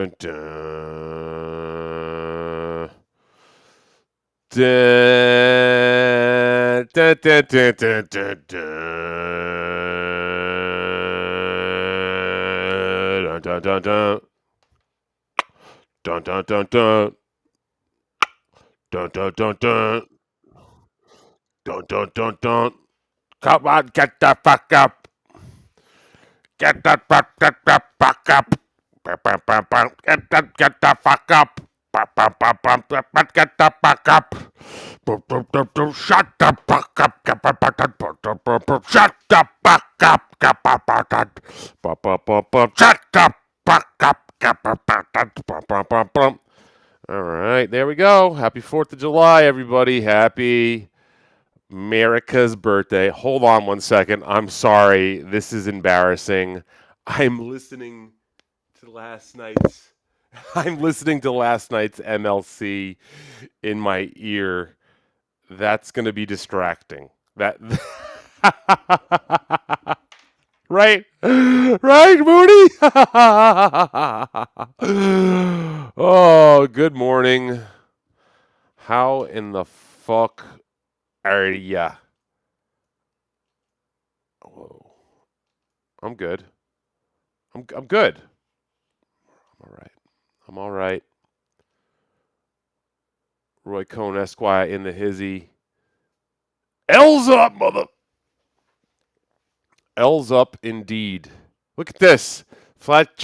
Dun, dun. Dun, dun, dun, dun, dun, dun, dun. Dun, dun, dun. Dun, dun, dun, dun. Dun, dun, dun, dun. Dun, dun, dun, dun. Come on, get the fuck up. Get the fuck up. Get the fuck up. Get the fuck up. Shut the fuck up. Shut the fuck up. Shut the fuck up. All right, there we go. Happy 4th of July, everybody. Happy America's birthday. Hold on one second. I'm sorry. This is embarrassing. I'm listening to last night's I'm listening to last night's MLC in my ear. That's going to be distracting. That right? Right, Moody? Oh, good morning. How in the fuck are ya? Whoa. I'm good. I'm good. I'm all right. I'm all right. Roy Cohn Esquire in the hizzy. L's up, mother. L's up indeed. Look at this. Flat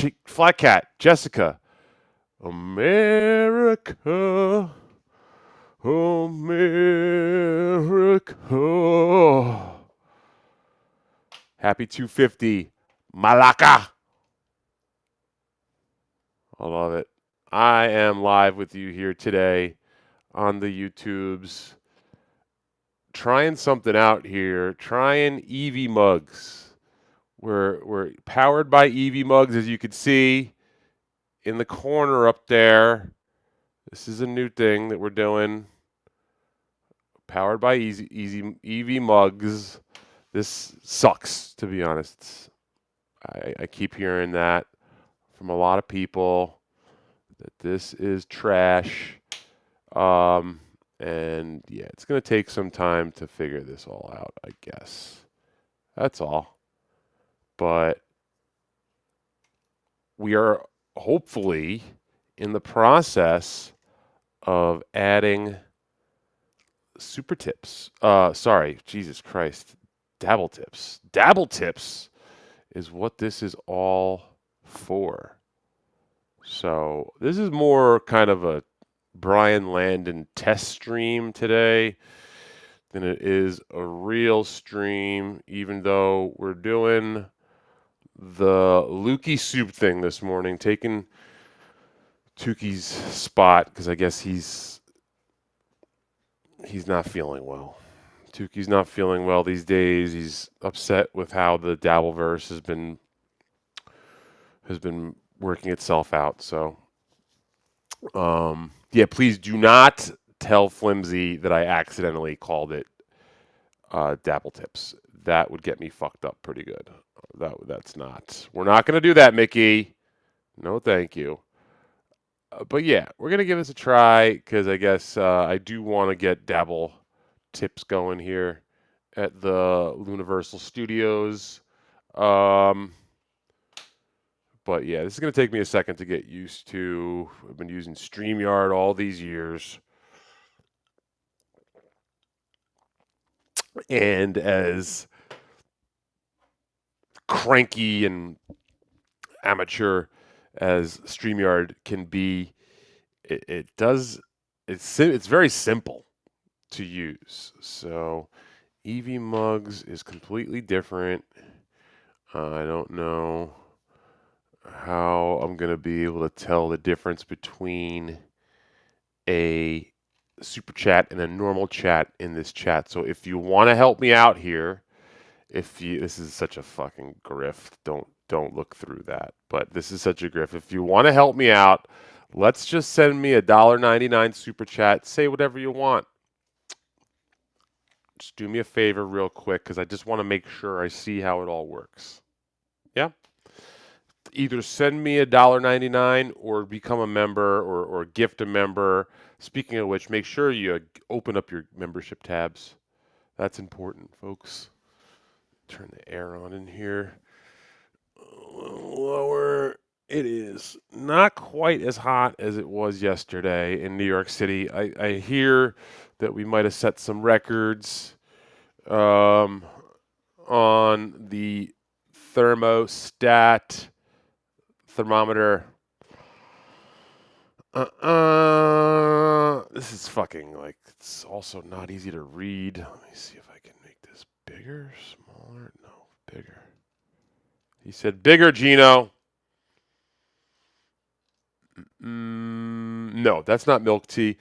cat, Jessica. America. America. Happy 250. Malaka. I love it. I am live with you here today on the YouTubes. Trying something out here. Trying Eevee mugs. We're powered by Eevee mugs, as you can see in the corner up there. This is a new thing that we're doing. Powered by Eevee mugs. This sucks, to be honest. I keep hearing that from a lot of people that this is trash. And yeah, it's going to take some time to figure this all out, I guess. That's all. But we are hopefully in the process of adding super tips. Sorry, Jesus Christ. Dabble tips. Dabble tips is what this is all for. So this is more kind of a Brian Landon test stream today than it is a real stream, even though we're doing the Lewkie soup thing this morning, taking Tuki's spot because I guess he's not feeling well. Tuki's not feeling well these days. He's upset with how the Dabbleverse has been working itself out. So, yeah, please do not tell Flimsy that I accidentally called it Dabble Tips. That would get me fucked up pretty good. That's not. We're not going to do that, Mickey. No, thank you. But yeah, we're going to give this a try because I guess I do want to get Dabble Tips going here at the Universal Studios. But yeah, this is going to take me a second to get used to. I've been using StreamYard all these years. And as cranky and amateur as StreamYard can be, it's very simple to use. So Eevee Mugs is completely different. I don't know how I'm going to be able to tell the difference between a super chat and a normal chat in this chat. So if you want to help me out here, this is such a fucking grift. Don't look through that. But this is such a grift. If you want to help me out, let's just send me a $1.99 super chat. Say whatever you want. Just do me a favor real quick because I just want to make sure I see how it all works. Yeah? either send me $1.99 or become a member or gift a member. Speaking of which, make sure you open up your membership tabs. That's important, folks. Turn the air on in here. A little lower. It is not quite as hot as it was yesterday in New York City. I hear that we might have set some records on the thermostat thermometer. This is fucking like, it's also not easy to read. Let me see if I can make this bigger, smaller. No, bigger. He said bigger, Gino. No, that's not milk tea.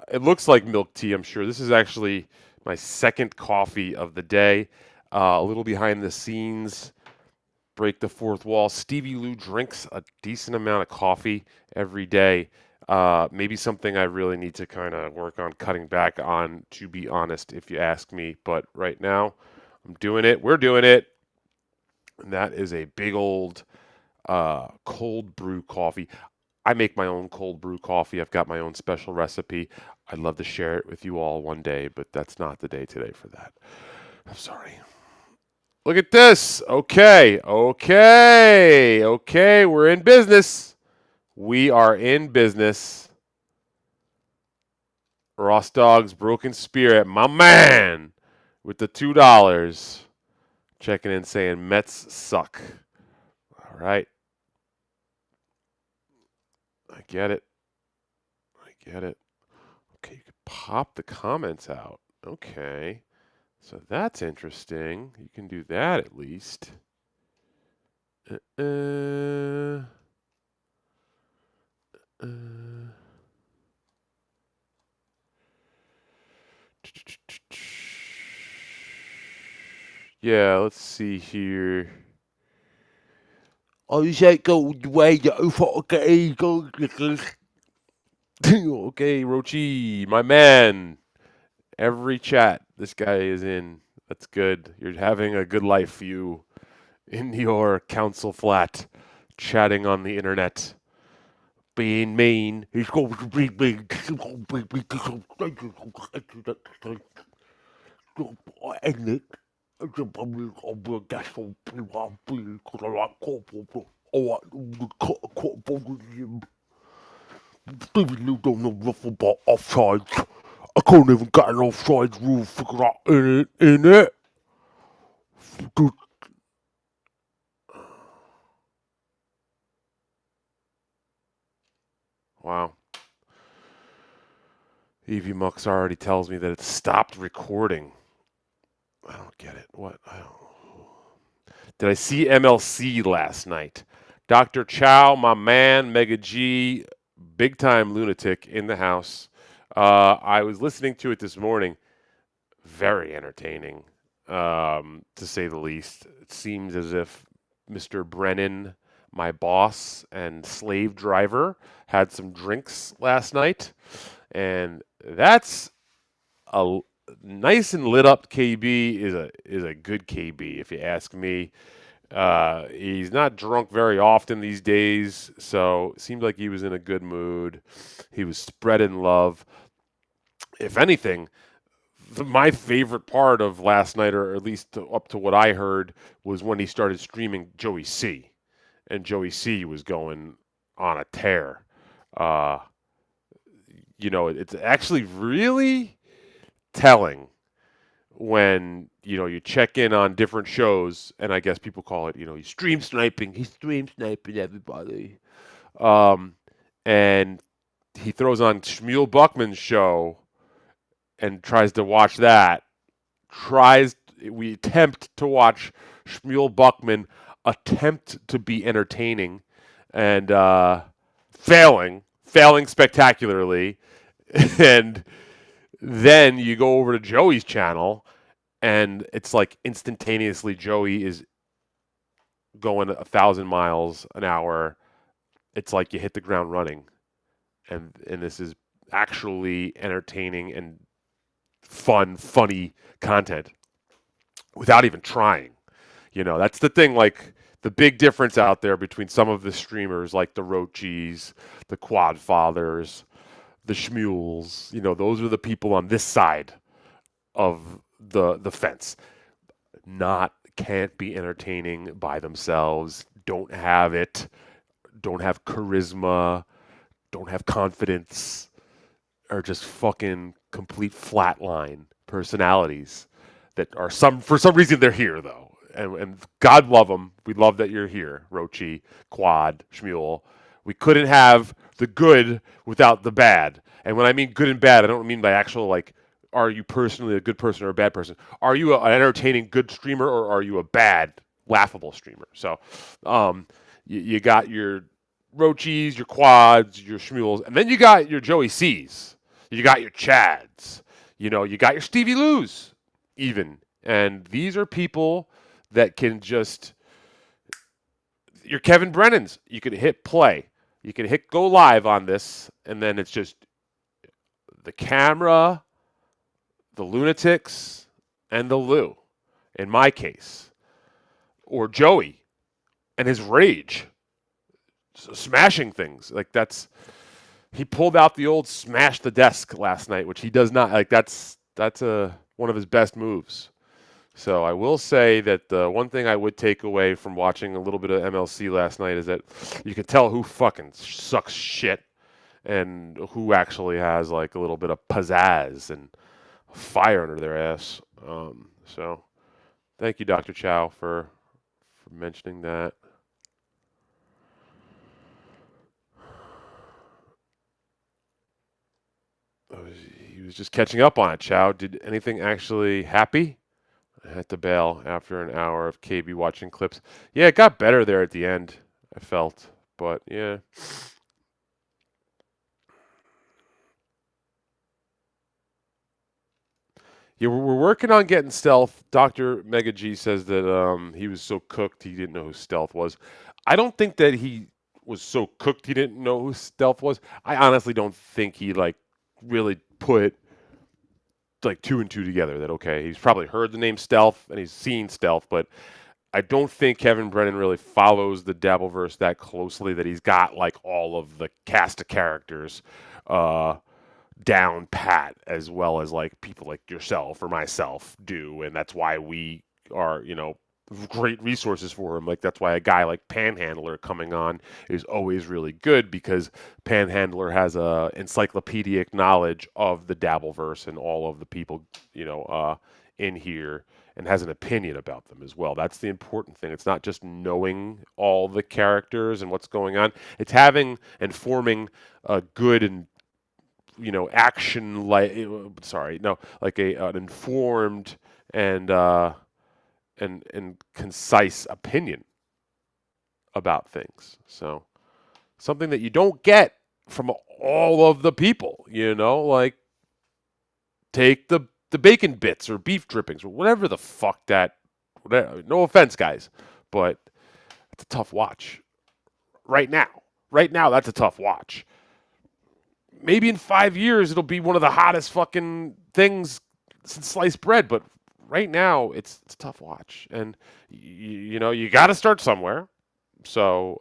It looks like milk tea, I'm sure. This is actually my second coffee of the day. A little behind the scenes, break the fourth wall. Stevie Lou drinks a decent amount of coffee every day. Maybe something I really need to kind of work on cutting back on, to be honest, if you ask me. But right now, I'm doing it. We're doing it. And that is a big old cold brew coffee. I make my own cold brew coffee. I've got my own special recipe. I'd love to share it with you all one day, but that's not the day today for that. I'm sorry. Look at this. Okay. We're in business. We are in business. Ross Dog's Broken Spirit, my man, with the $2. Checking in saying Mets suck. All right. I get it. Okay, you can pop the comments out. Okay. So that's interesting. You can do that at least. Yeah, let's see here. Oh, you said go the way you okay, go. Okay, Rochi, my man. Every chat this guy is in. That's good. You're having a good life, you, in your council flat, chatting on the internet. Being mean. He's going to be mean. Stevie Lou don't know nothing about offsides. I can't even get an offsides rule figured out in it. Dude. Wow. Evie Mux already tells me that it stopped recording. I don't get it. What? I don't. Did I see MLC last night? Dr. Chow, my man, Mega G, big time lunatic in the house. I was listening to it this morning. Very entertaining, to say the least. It seems as if Mr. Brennan, my boss and slave driver, had some drinks last night. And that's a nice and lit up KB is a good KB, if you ask me. He's not drunk very often these days, so it seemed like he was in a good mood. He was spreading love. If anything, my favorite part of last night, or at least up to what I heard, was when he started streaming Joey C. And Joey C was going on a tear. Uh, it's actually really telling when you check in on different shows, and I guess people call it he's stream sniping. He's stream sniping everybody, and he throws on Shmuel Buckman's show and tries to watch that. We attempt to watch Shmuel Buckman attempt to be entertaining, and failing spectacularly, and then you go over to Joey's channel, and it's like instantaneously Joey is going 1,000 miles an hour. It's like you hit the ground running, and this is actually entertaining and funny content without even trying. That's the thing. Like the big difference out there between some of the streamers like the Roachies, the Quad Fathers, the Shmuels, those are the people on this side of the fence. Not can't be entertaining by themselves, don't have it, don't have charisma, don't have confidence, are just fucking complete flatline personalities that are for some reason they're here though. And God love them. We love that you're here, Rochi, Quad, Shmuel. We couldn't have the good without the bad. And when I mean good and bad, I don't mean by actual like, are you personally a good person or a bad person? Are you an entertaining good streamer or are you a bad laughable streamer? So, you got your Roachis, your Quads, your Shmuels, and then you got your Joey C's. You got your Chads. You got your Stevie Lou's even. And these are people that can just your Kevin Brennan's. You can hit play. You can hit go live on this, and then it's just the camera, the lunatics, and the Lou, in my case. Or Joey and his rage. Smashing things. Like he pulled out the old smash the desk last night, which he does not like. That's one of his best moves. So I will say that the one thing I would take away from watching a little bit of MLC last night is that you can tell who fucking sucks shit and who actually has like a little bit of pizzazz and fire under their ass. So thank you, Dr. Chow, for mentioning that. He was just catching up on it, Chow. Did anything actually happy? I had to bail after an hour of KB watching clips. Yeah, it got better there at the end, I felt. But, yeah. Yeah, we're working on getting Stealth. Dr. Mega G says that he was so cooked he didn't know who Stealth was. I don't think that he was so cooked he didn't know who Stealth was. I honestly don't think he, really put two and two together that okay, he's probably heard the name Stealth and he's seen Stealth, but I don't think Kevin Brennan really follows the Dabbleverse that closely that he's got all of the cast of characters down pat as well as people like yourself or myself do, and that's why we are great resources for him. That's why a guy like Panhandler coming on is always really good because Panhandler has a encyclopedic knowledge of the Dabbleverse and all of the people in here and has an opinion about them as well. That's the important thing. It's not just knowing all the characters and what's going on. It's having and forming a good and action an informed and concise opinion about things. So something that you don't get from all of the people, take the bacon bits or beef drippings or whatever the fuck no offense, guys, but it's a tough watch. Right now, that's a tough watch. Maybe in 5 years, it'll be one of the hottest fucking things since sliced bread, but right now, it's a tough watch, and you got to start somewhere. So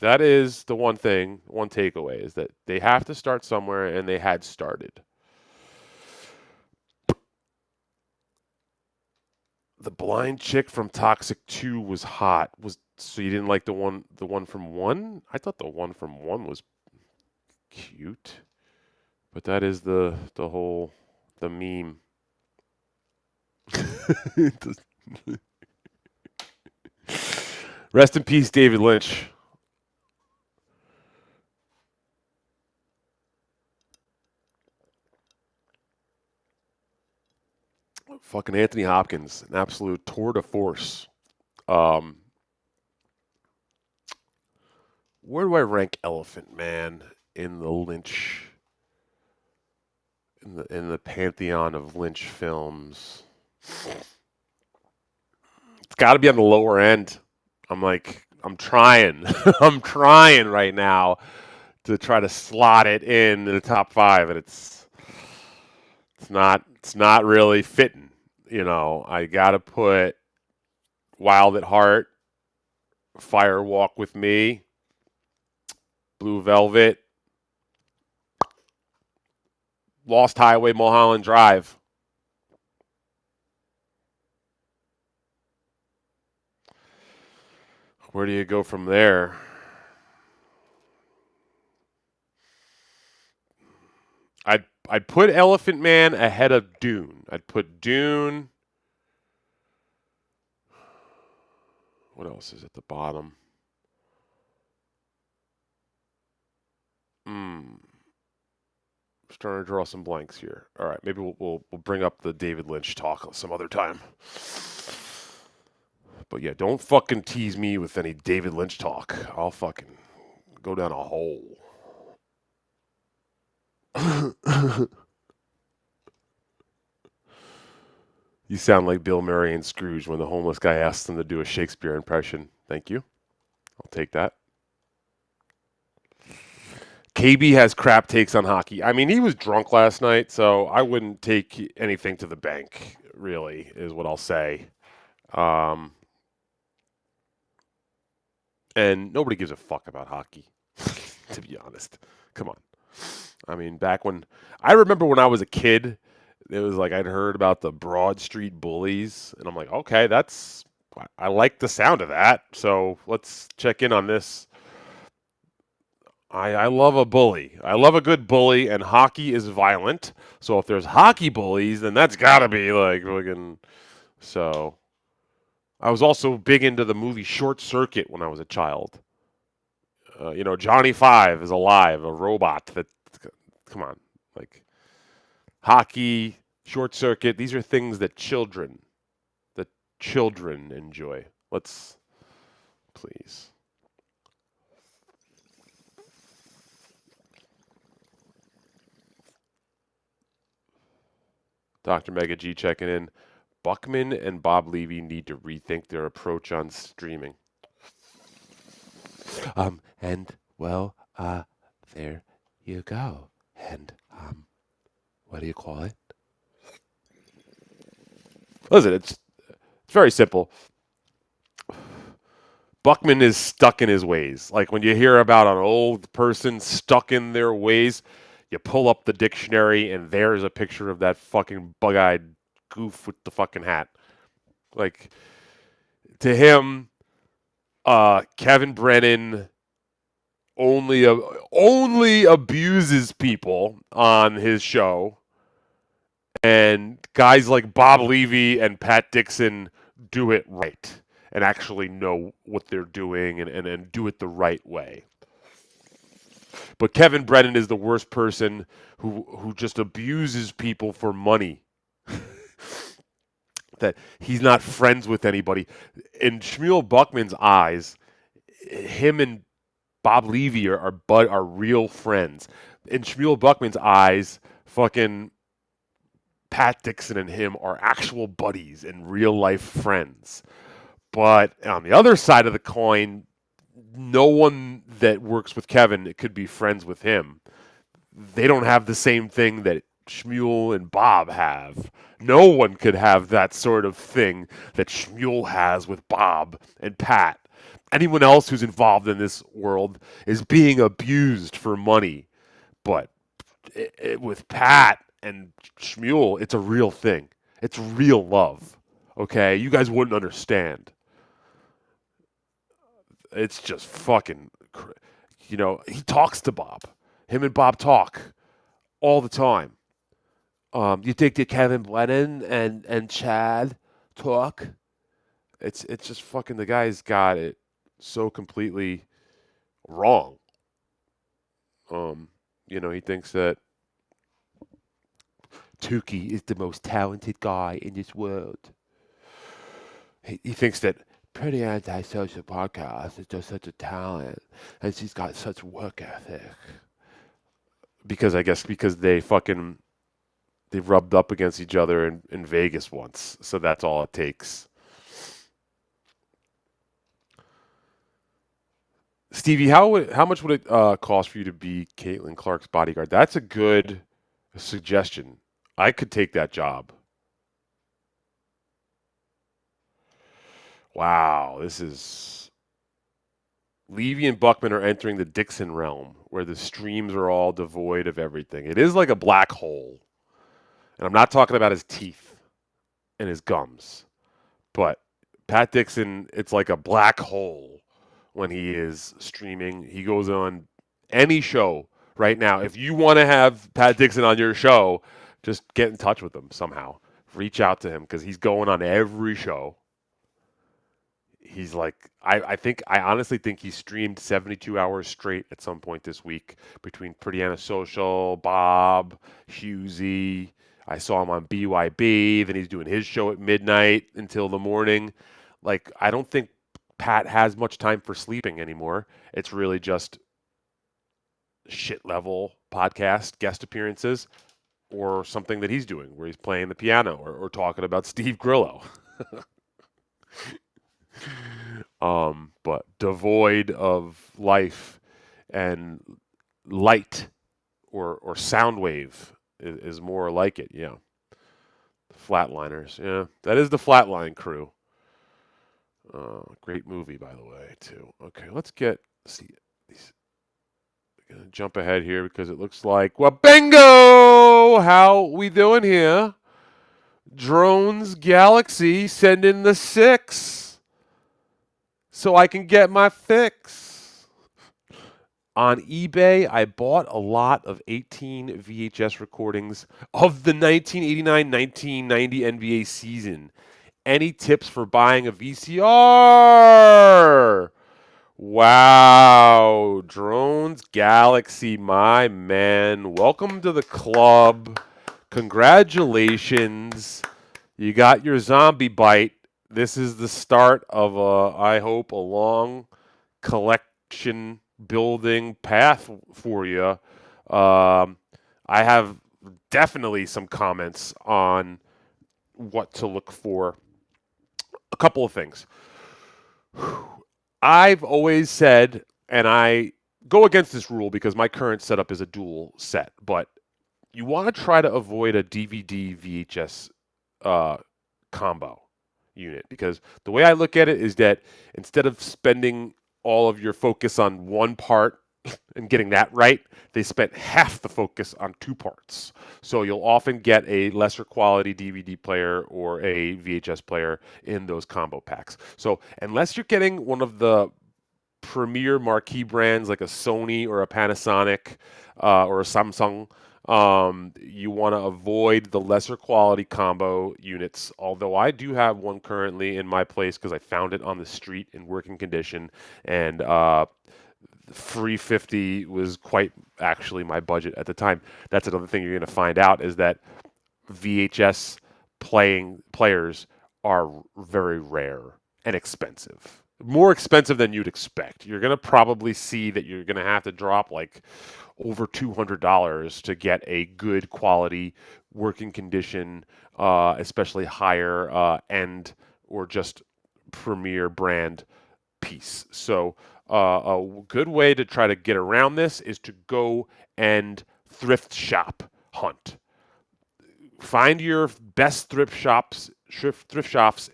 that is the one takeaway is that they have to start somewhere, and they had started. The blind chick from Toxic 2 was hot. So you didn't like the one from 1? I thought the one from 1 was cute, but that is the meme. Rest in peace, David Lynch. Fucking Anthony Hopkins, an absolute tour de force. Where do I rank Elephant Man in the Lynch in the pantheon of Lynch films? It's got to be on the lower end. I'm trying. I'm trying right now to try to slot it in the top 5, and it's not really fitting. I got to put Wild at Heart Fire Walk with Me, Blue Velvet, Lost Highway, Mulholland Drive. Where do you go from there? I'd put Elephant Man ahead of Dune. I'd put Dune. What else is at the bottom? Starting to draw some blanks here. All right, maybe we'll bring up the David Lynch talk some other time. But yeah, don't fucking tease me with any David Lynch talk. I'll fucking go down a hole. You sound like Bill Murray and Scrooge when the homeless guy asks them to do a Shakespeare impression. Thank you. I'll take that. KB has crap takes on hockey. I mean, he was drunk last night, so I wouldn't take anything to the bank, really, is what I'll say. And nobody gives a fuck about hockey, to be honest. Come on. I mean, I remember when I was a kid, it was like I'd heard about the Broad Street Bullies, and I'm like, okay, I like the sound of that, so let's check in on this. I love a bully. I love a good bully, and hockey is violent. So if there's hockey bullies, then that's got to be like fucking. So I was also big into the movie Short Circuit when I was a child. Johnny Five is alive, a robot that. Come on, like hockey, Short Circuit. These are things that children enjoy. Let's please. Dr. Mega G checking in. Buckman and Bob Levy need to rethink their approach on streaming. There you go. And, what do you call it? Listen, it's very simple. Buckman is stuck in his ways. Like when you hear about an old person stuck in their ways, you pull up the dictionary and there's a picture of that fucking bug-eyed goof with the fucking hat. Like to him, Kevin Brennan only abuses people on his show, and guys like Bob Levy and Pat Dixon do it right and actually know what they're doing and do it the right way. But Kevin Brennan is the worst person who just abuses people for money. That he's not friends with anybody. In Shmuel Buckman's eyes, him and Bob Levy are real friends. In Shmuel Buckman's eyes, fucking Pat Dixon and him are actual buddies and real life friends. But on the other side of the coin, no one that works with Kevin could be friends with him. They don't have the same thing that Shmuel and Bob have. No one could have that sort of thing that Shmuel has with Bob and Pat. Anyone else who's involved in this world is being abused for money. But with Pat and Shmuel, it's a real thing. It's real love. Okay? You guys wouldn't understand. It's just fucking, he talks to Bob. Him and Bob talk all the time. You think that Kevin Brennan and Chad talk? It's just fucking, the guy's got it so completely wrong. He thinks that Tukey is the most talented guy in this world. He thinks that Pretty Antisocial Podcast is just such a talent, and she's got such work ethic. Because they rubbed up against each other in Vegas once, so that's all it takes. Stevie, how much would it cost for you to be Caitlin Clark's bodyguard? That's a good suggestion. I could take that job. Wow, this is Levy and Buckman are entering the Dixon realm, where the streams are all devoid of everything. It is like a black hole, and I'm not talking about his teeth and his gums, but Pat Dixon, it's like a black hole when he is streaming. He goes on any show right now. If you want to have Pat Dixon on your show, just get in touch with him somehow. Reach out to him because he's going on every show. He's like, I honestly think he streamed 72 hours straight at some point this week between Pretty Antisocial, Bob, Husey. I saw him on BYB. Then he's doing his show at midnight until the morning. Like, I don't think Pat has much time for sleeping anymore. It's really just shit level podcast guest appearances or something that he's doing where he's playing the piano or talking about Steve Grillo. But devoid of life and light or sound wave is more like it. Yeah. Flatliners. Yeah. That is the Flatline Crew. Great movie, by the way, too. Okay, let's see these. Gonna jump ahead here because it looks like, well, bingo! How we doing here? Drones Galaxy sending the 6 so I can get my fix. On eBay, I bought a lot of 18 VHS recordings of the 1989-1990 NBA season. Any tips for buying a VCR? Wow, Drones Galaxy, my man. Welcome to the club. Congratulations. You got your zombie bite. This is the start of I hope, a long collection building path for you. I have definitely some comments on what to look for. A couple of things. I've always said, and I go against this rule because my current setup is a dual set, but you want to try to avoid a DVD VHS combo unit because the way I look at it is that instead of spending all of your focus on one part and getting that right, they spent half the focus on two parts. So you'll often get a lesser quality DVD player or a VHS player in those combo packs. So unless you're getting one of the premier marquee brands like a Sony or a Panasonic or a Samsung, you want to avoid the lesser quality combo units. Although I do have one currently in my place because I found it on the street in working condition, and free 50 was quite actually my budget at the time. That's another thing you're going to find out is that VHS players are very rare and expensive. More expensive than you'd expect. You're going to probably see that you're going to have to drop like over $200 to get a good quality working condition, especially higher end or just premier brand piece. So a good way to try to get around this is to go and thrift shop hunt. Find your best thrift shops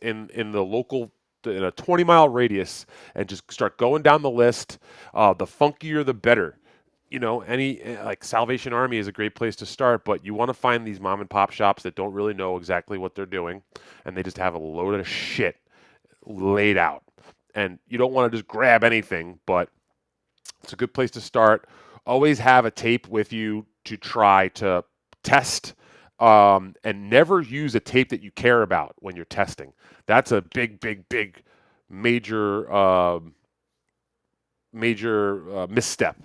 in the local in a 20-mile radius and just start going down the list. The funkier the better. You know, any like Salvation Army is a great place to start, but you want to find these mom and pop shops that don't really know exactly what they're doing and they just have a load of shit laid out. And you don't want to just grab anything, but it's a good place to start. Always have a tape with you to try to test, and never use a tape that you care about when you're testing. That's a big major misstep.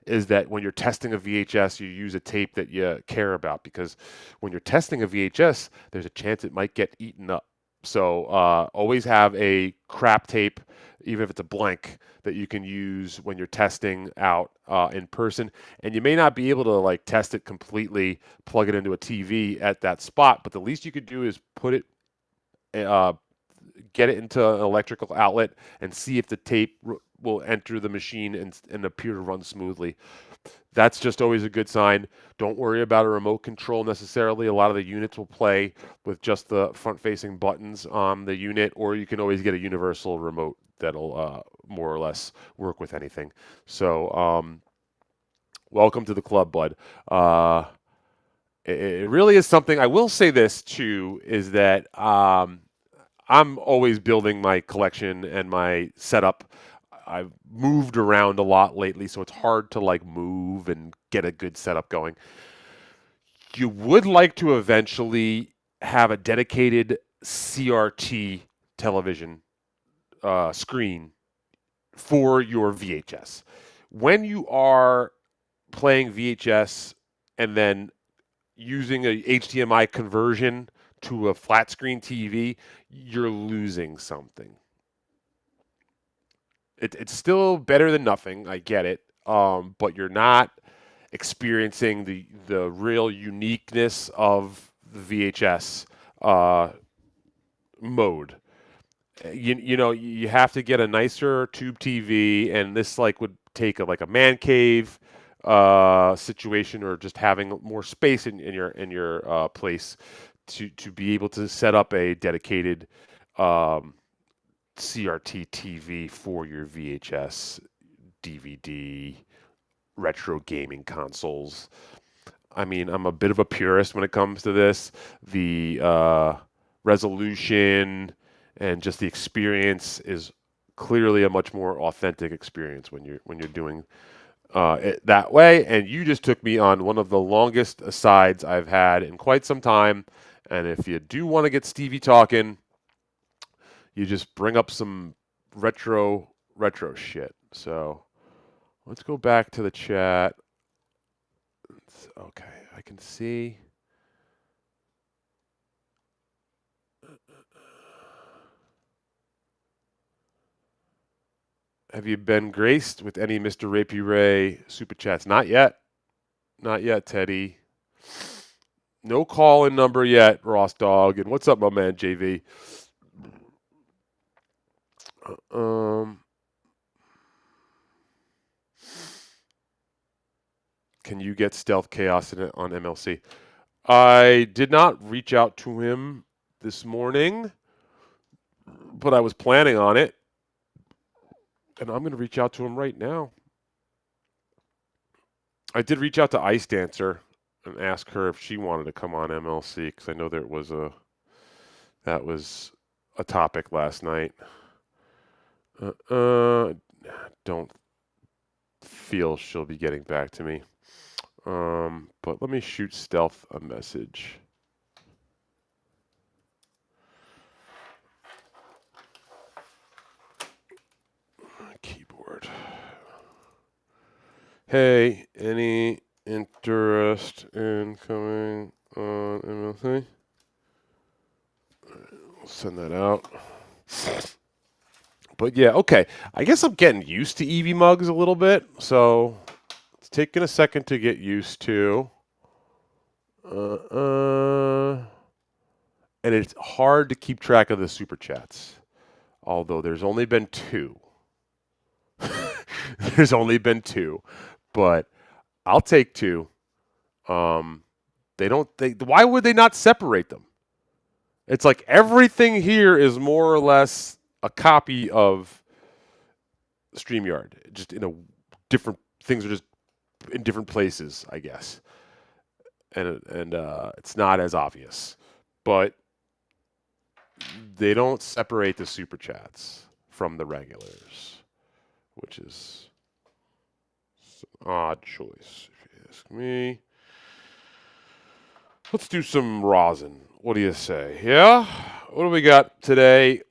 Is that when you're testing a VHS, you use a tape that you care about because when you're testing a VHS, there's a chance it might get eaten up. So always have a crap tape, even if it's a blank, that you can use when you're testing out in person. And you may not be able to like test it completely, plug it into a TV at that spot, but the least you could do is put it, get it into an electrical outlet and see if the tape will enter the machine and appear to run smoothly. That's just always a good sign. Don't worry about a remote control necessarily. A lot of the units will play with just the front-facing buttons on the unit, or you can always get a universal remote that'll more or less work with anything. So welcome to the club, bud. It really is something. I will say this too is that I'm always building my collection and my setup. I've moved around a lot lately, so it's hard to like move and get a good setup going. You would like to eventually have a dedicated CRT television screen for your VHS. When you are playing VHS and then using a HDMI conversion to a flat screen TV, you're losing something. It's still better than nothing. I get it, but you're not experiencing the real uniqueness of the VHS mode. You know you have to get a nicer tube TV, and this like would take like a man cave situation, or just having more space in your place to be able to set up a dedicated CRT TV for your VHS, DVD, retro gaming consoles. I mean, I'm a bit of a purist when it comes to this. The resolution and just the experience is clearly a much more authentic experience when you're doing it that way. And you just took me on one of the longest asides I've had in quite some time. And if you do want to get Stevie talking, you just bring up some retro shit. So let's go back to the chat. Okay, I can see. Have you been graced with any Mr. Rapey Ray super chats? Not yet. Not yet, Teddy. No call-in number yet, Ross Dog. And what's up, my man, JV? Can you get Stealth Chaos in it on MLC? I did not reach out to him this morning, but I was planning on it. And I'm going to reach out to him right now. I did reach out to Ice Dancer and ask her if she wanted to come on MLC, because I know that was a topic last night. Don't feel she'll be getting back to me. But let me shoot Stealth a message. Keyboard. Hey, any interest in coming on MLC? We'll send that out. But yeah, okay. I guess I'm getting used to Eevee mugs a little bit, so it's taking a second to get used to. And it's hard to keep track of the super chats, although there's only been 2. There's only been 2, but I'll take 2. Why would they not separate them? It's like everything here is more or less a copy of StreamYard, just in a different things are just in different places, I guess. And it's not as obvious, but they don't separate the super chats from the regulars, which is an odd choice, if you ask me. Let's do some rosin. What do you say? Yeah? What do we got today?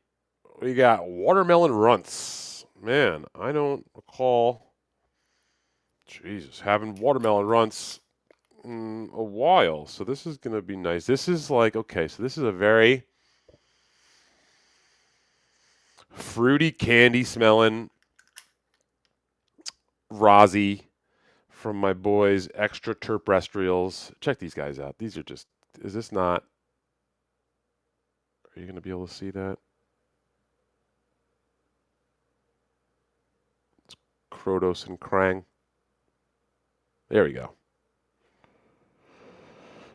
We got watermelon runts. Man, I don't recall, having watermelon runts in a while. So this is going to be nice. This is like, okay, so this is a very fruity, candy smelling Rozzy from my boys Extra Terrestrials. Check these guys out. These are just, is this not, are you going to be able to see that? It's Krotos and Krang. There we go.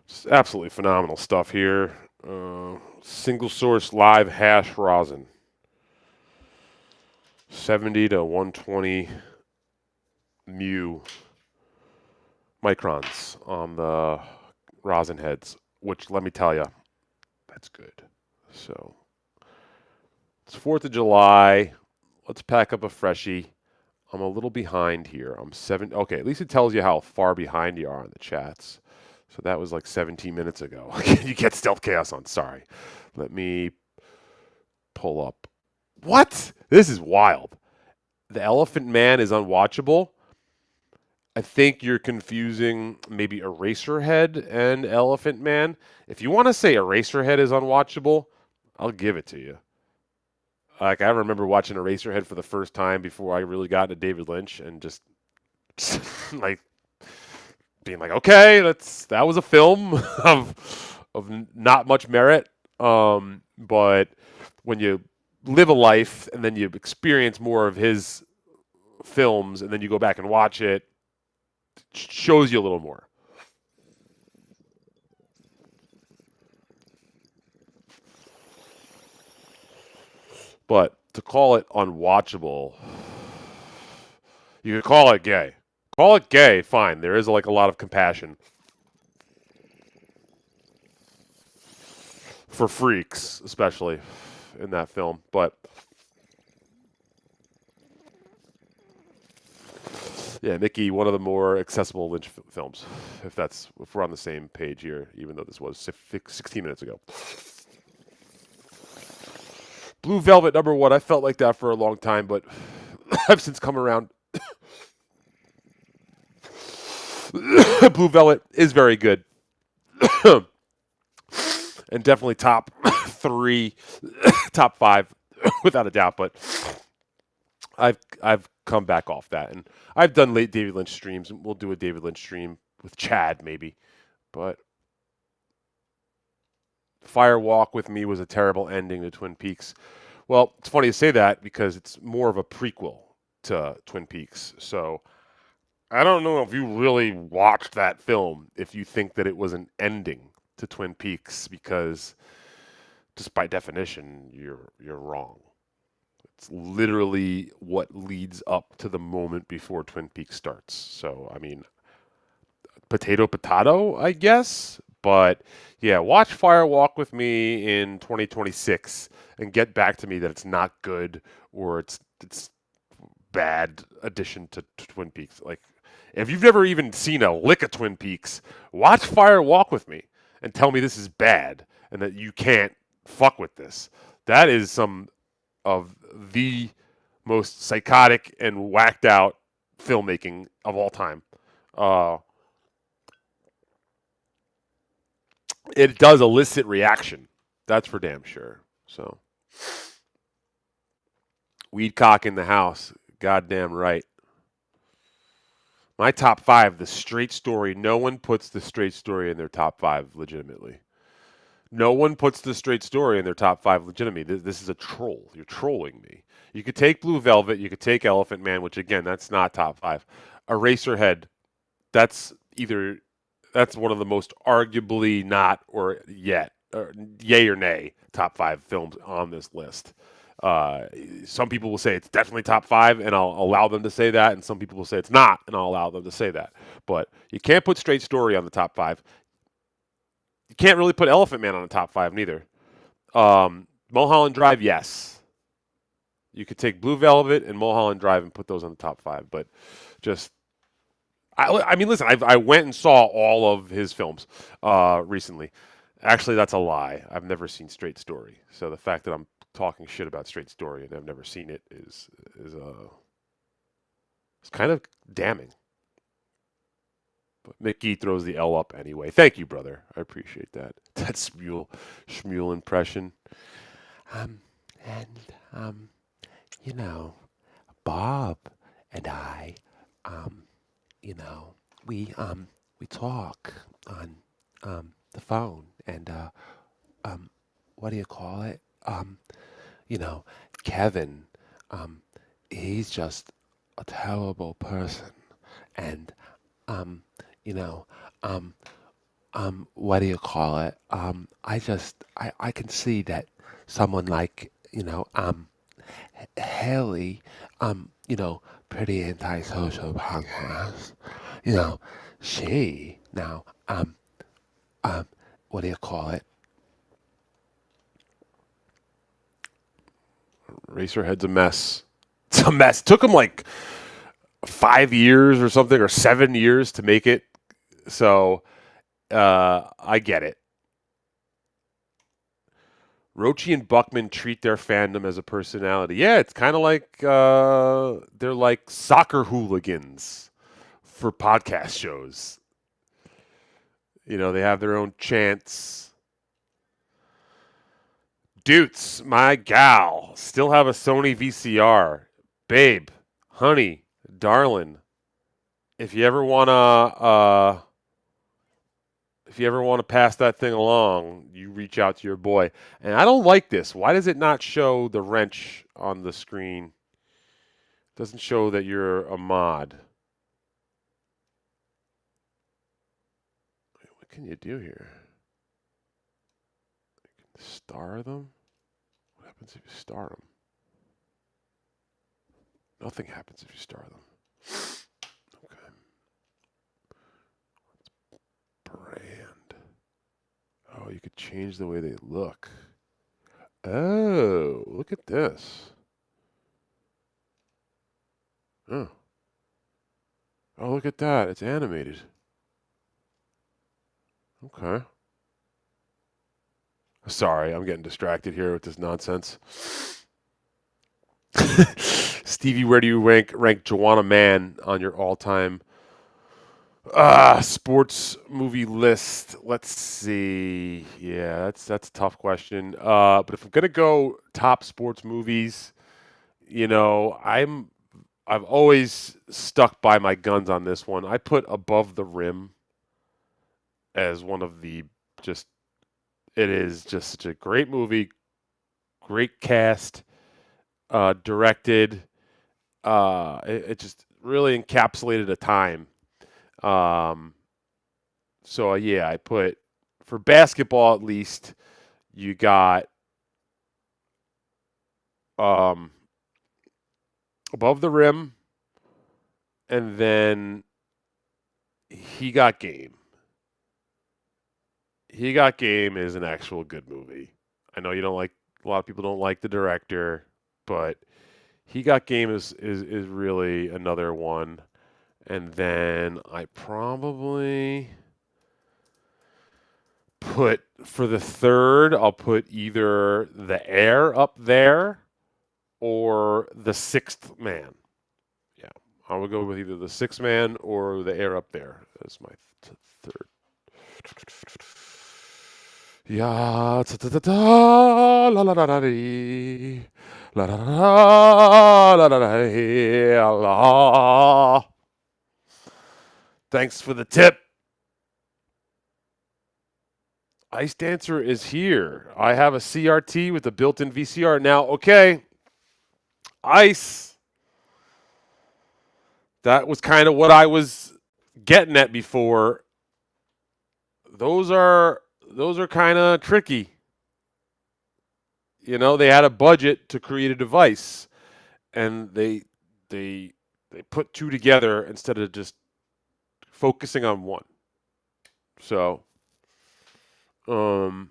Just absolutely phenomenal stuff here. Single source live hash rosin. 70 to 120 mu microns on the rosin heads, which let me tell you, that's good. So it's 4th of July. Let's pack up a freshie. I'm a little behind here. I'm seven. Okay, at least it tells you how far behind you are in the chats. So that was like 17 minutes ago. You get Stealth Chaos on. Sorry. Let me pull up. What? This is wild. The Elephant Man is unwatchable. I think you're confusing maybe Eraserhead and Elephant Man. If you want to say Eraserhead is unwatchable, I'll give it to you. Like I remember watching Eraserhead for the first time before I really got into David Lynch and just like being like, okay, that was a film of not much merit. But when you live a life and then you experience more of his films and then you go back and watch it, shows you a little more. But to call it unwatchable, you could call it gay. Call it gay, fine. There is like a lot of compassion for freaks, especially in that film. But yeah, Mickey, one of the more accessible Lynch films, if we're on the same page here, even though this was 16 minutes ago. Blue Velvet #1. I felt like that for a long time, but I've since come around. Blue Velvet is very good, and definitely top 3, top 5, without a doubt. But I've come back off that, and I've done late David Lynch streams, and we'll do a David Lynch stream with Chad maybe. But Fire Walk with Me was a terrible ending to Twin Peaks. Well, it's funny to say that because it's more of a prequel to Twin Peaks. So I don't know if you really watched that film if you think that it was an ending to Twin Peaks, because just by definition you're wrong. It's literally what leads up to the moment before Twin Peaks starts. So I mean, potato, I guess. But yeah, watch Fire Walk with Me in 2026 and get back to me that it's not good or it's bad addition to Twin Peaks. Like, if you've never even seen a lick of Twin Peaks, watch Fire Walk with Me and tell me this is bad and that you can't fuck with this. That is some of the most psychotic and whacked out filmmaking of all time. Uh, it does elicit reaction. That's for damn sure. So, weed cock in the house. Goddamn right. My top 5, the straight story. No one puts the straight story in their top 5 legitimately. No one puts the straight story in their top 5 legitimately. This is a troll. You're trolling me. You could take Blue Velvet. You could take Elephant Man, which again, that's not top 5. Eraserhead. That's either that's one of the most arguably not or yet or yay or nay top 5 films on this list. Some people will say it's definitely top 5, and I'll allow them to say that, and some people will say it's not, and I'll allow them to say that. But you can't put Straight Story on the top 5. You can't really put Elephant Man on the top 5 neither. Mulholland Drive, yes. You could take Blue Velvet and Mulholland Drive and put those on the top 5, but just I mean, listen, I went and saw all of his films recently. Actually, that's a lie. I've never seen Straight Story. So the fact that I'm talking shit about Straight Story and I've never seen it is it's kind of damning. But Mickey throws the L up anyway. Thank you, brother. I appreciate that. That Shmuel impression. Um, and you know, Bob and I, you know, we talk on the phone, and what do you call it? You know, Kevin, he's just a terrible person, and you know, what do you call it? I can see that someone like, you know, Haley, pretty antisocial podcast. You know, she now, what do you call it? Racerhead's a mess. It's a mess. Took him like 5 years or something, or 7 years to make it. So I get it. Rochi and Buckman treat their fandom as a personality. Yeah, it's kind of like they're like soccer hooligans for podcast shows. They have their own chants. Dutes, my gal, still have a Sony VCR. Babe, honey, darling, if you ever wanna pass that thing along, you reach out to your boy. And I don't like this. Why does it not show the wrench on the screen? It doesn't show that you're a mod. What can you do here? Star them? What happens if you star them? Nothing happens if you star them. Okay. Brand. Oh, you could change the way they look. Oh, look at this. Oh. Oh, look at that. It's animated. Okay. Sorry, I'm getting distracted here with this nonsense. Stevie, where do you rank Joanna Man on your all-time sports movie list? Let's see. Yeah, that's a tough question. But if I'm gonna go top sports movies, I've always stuck by my guns on this one. I put Above the Rim as one of the just. It is just such a great movie, great cast, directed. It just really encapsulated a time. Um, so yeah, I put for basketball at least. You got um, Above the Rim, and then He Got Game. He Got Game is an actual good movie. I know you don't like a lot of people don't like the director, but He Got Game is really another one. And then I probably put for the third, I'll put either The Air up there or The Sixth Man. Yeah, I would go with either The Sixth Man or The Air up there as my third. Yeah, ta ta ta ta, la la la la dee, la la la la la la la. Thanks for the tip. Ice Dancer is here. I have a CRT with a built-in VCR. Now, okay, Ice. That was kind of what I was getting at before. Those are kind of tricky. They had a budget to create a device, and they put two together instead of just focusing on one. So, I'm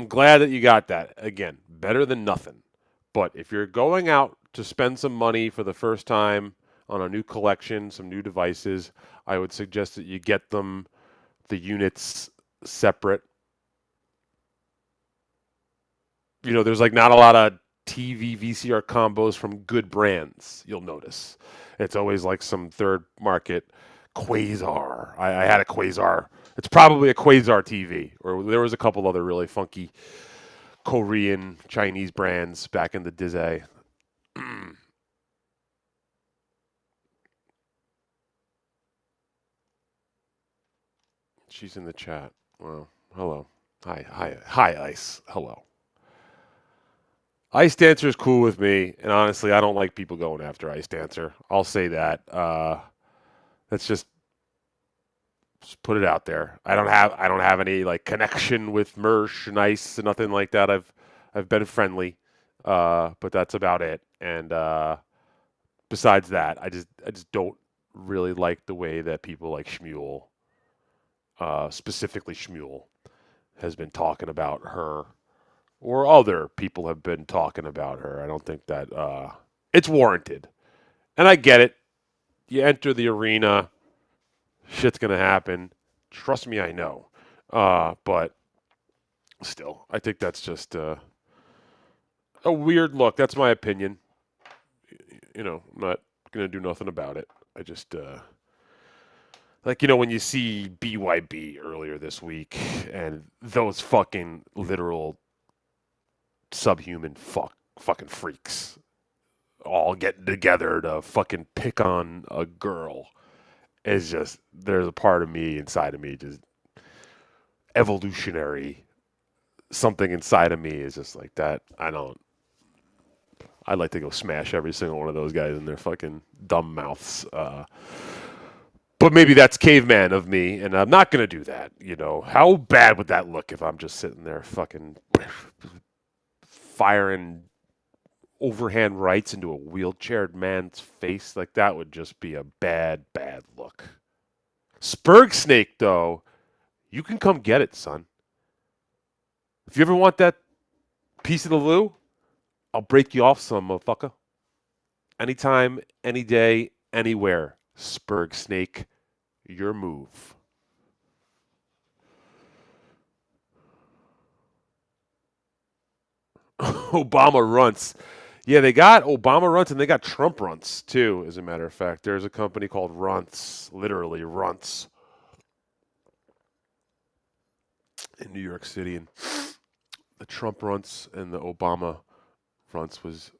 glad that you got that. Again, better than nothing. But if you're going out to spend some money for the first time on a new collection, some new devices, I would suggest that you get them the units separate. There's like not a lot of TV VCR combos from good brands, you'll notice. It's always like some third market Quasar. I had a Quasar. It's probably a Quasar TV, or there was a couple other really funky Korean, Chinese brands back in the day. She's in the chat. Well, hello. Hi, Ice. Hello. Ice Dancer is cool with me, and honestly, I don't like people going after Ice Dancer. I'll say that. Let's just put it out there. I don't have any like connection with Mersh and Ice and nothing like that. I've been friendly. But that's about it. And besides that, I just don't really like the way that people like Shmuel, specifically Shmuel, has been talking about her, or other people have been talking about her. I don't think that it's warranted. And I get it. You enter the arena, shit's gonna happen. Trust me, I know. But still, I think that's just a weird look. That's my opinion. I'm not gonna do nothing about it. I just like when you see BYB earlier this week and those fucking literal subhuman fucking freaks all getting together to fucking pick on a girl is just there's a part of me inside of me just evolutionary something inside of me is just like that. I'd like to go smash every single one of those guys in their fucking dumb mouths. But maybe that's caveman of me, and I'm not gonna do that. How bad would that look if I'm just sitting there fucking firing overhand rights into a wheelchaired man's face? Like that would just be a bad, bad look. Spurg Snake, though, you can come get it, son. If you ever want that piece of the loo, I'll break you off some, motherfucker. Anytime, any day, anywhere. Spurg Snake, your move. Obama runts. Yeah, they got Obama runts and they got Trump runts too, as a matter of fact. There's a company called Runts, literally Runts, in New York City. And the Trump runts and the Obama runts was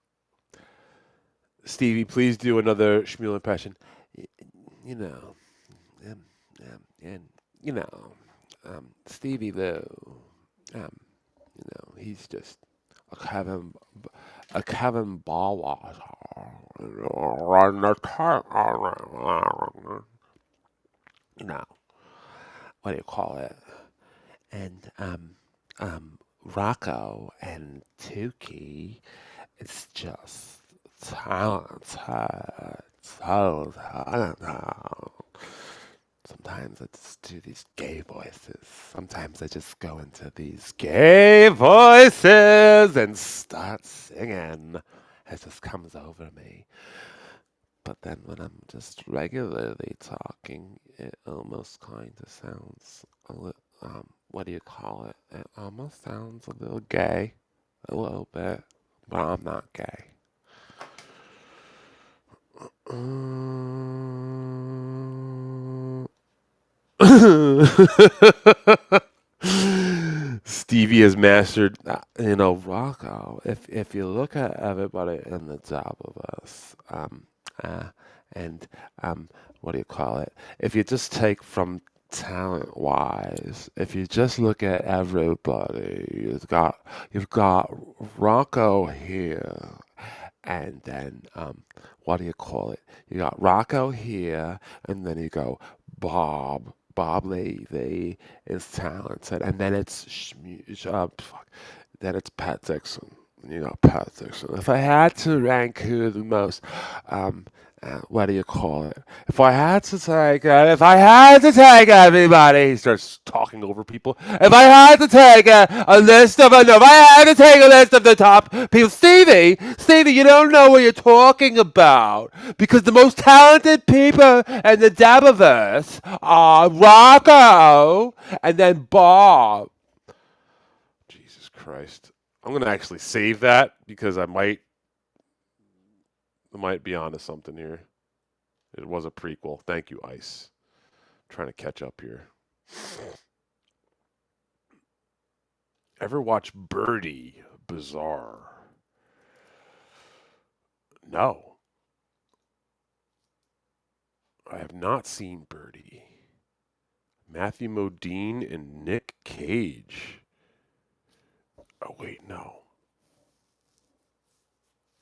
Stevie, please do another Shmuel impression. You know, and Stevie Lou, he's just a Kevin Ball what do you call it? And Rocco and Tukey, it's just talented, so talented. Sometimes I just do these gay voices. Sometimes I just go into these gay voices and start singing. It just comes over me. But then when I'm just regularly talking, it almost kind of sounds a little, what do you call it? It almost sounds a little gay, a little bit, but I'm not gay. Stevie has mastered, Rocco. If you look at everybody in the job of us, and what do you call it? If you just take from talent wise, if you just look at everybody, you've got Rocco here, and then what do you call it? You got Rocco here, and then you go Bob. Bob Levy is talented, and then then it's Pat Dixon. You got Pat Dixon. If I had to rank who the most, what do you call it? If I had to take everybody, he starts talking over people. If I had to take a list of, no, if I had to take a list of the top people, Stevie, you don't know what you're talking about, because the most talented people in the Dabaverse are Rocco and then Bob. Jesus Christ. I'm going to actually save that because I might be onto something here. It was a prequel. Thank you, Ice. I'm trying to catch up here. Ever watch Birdie? Bizarre. No. I have not seen Birdie. Matthew Modine and Nick Cage. Oh, wait, no.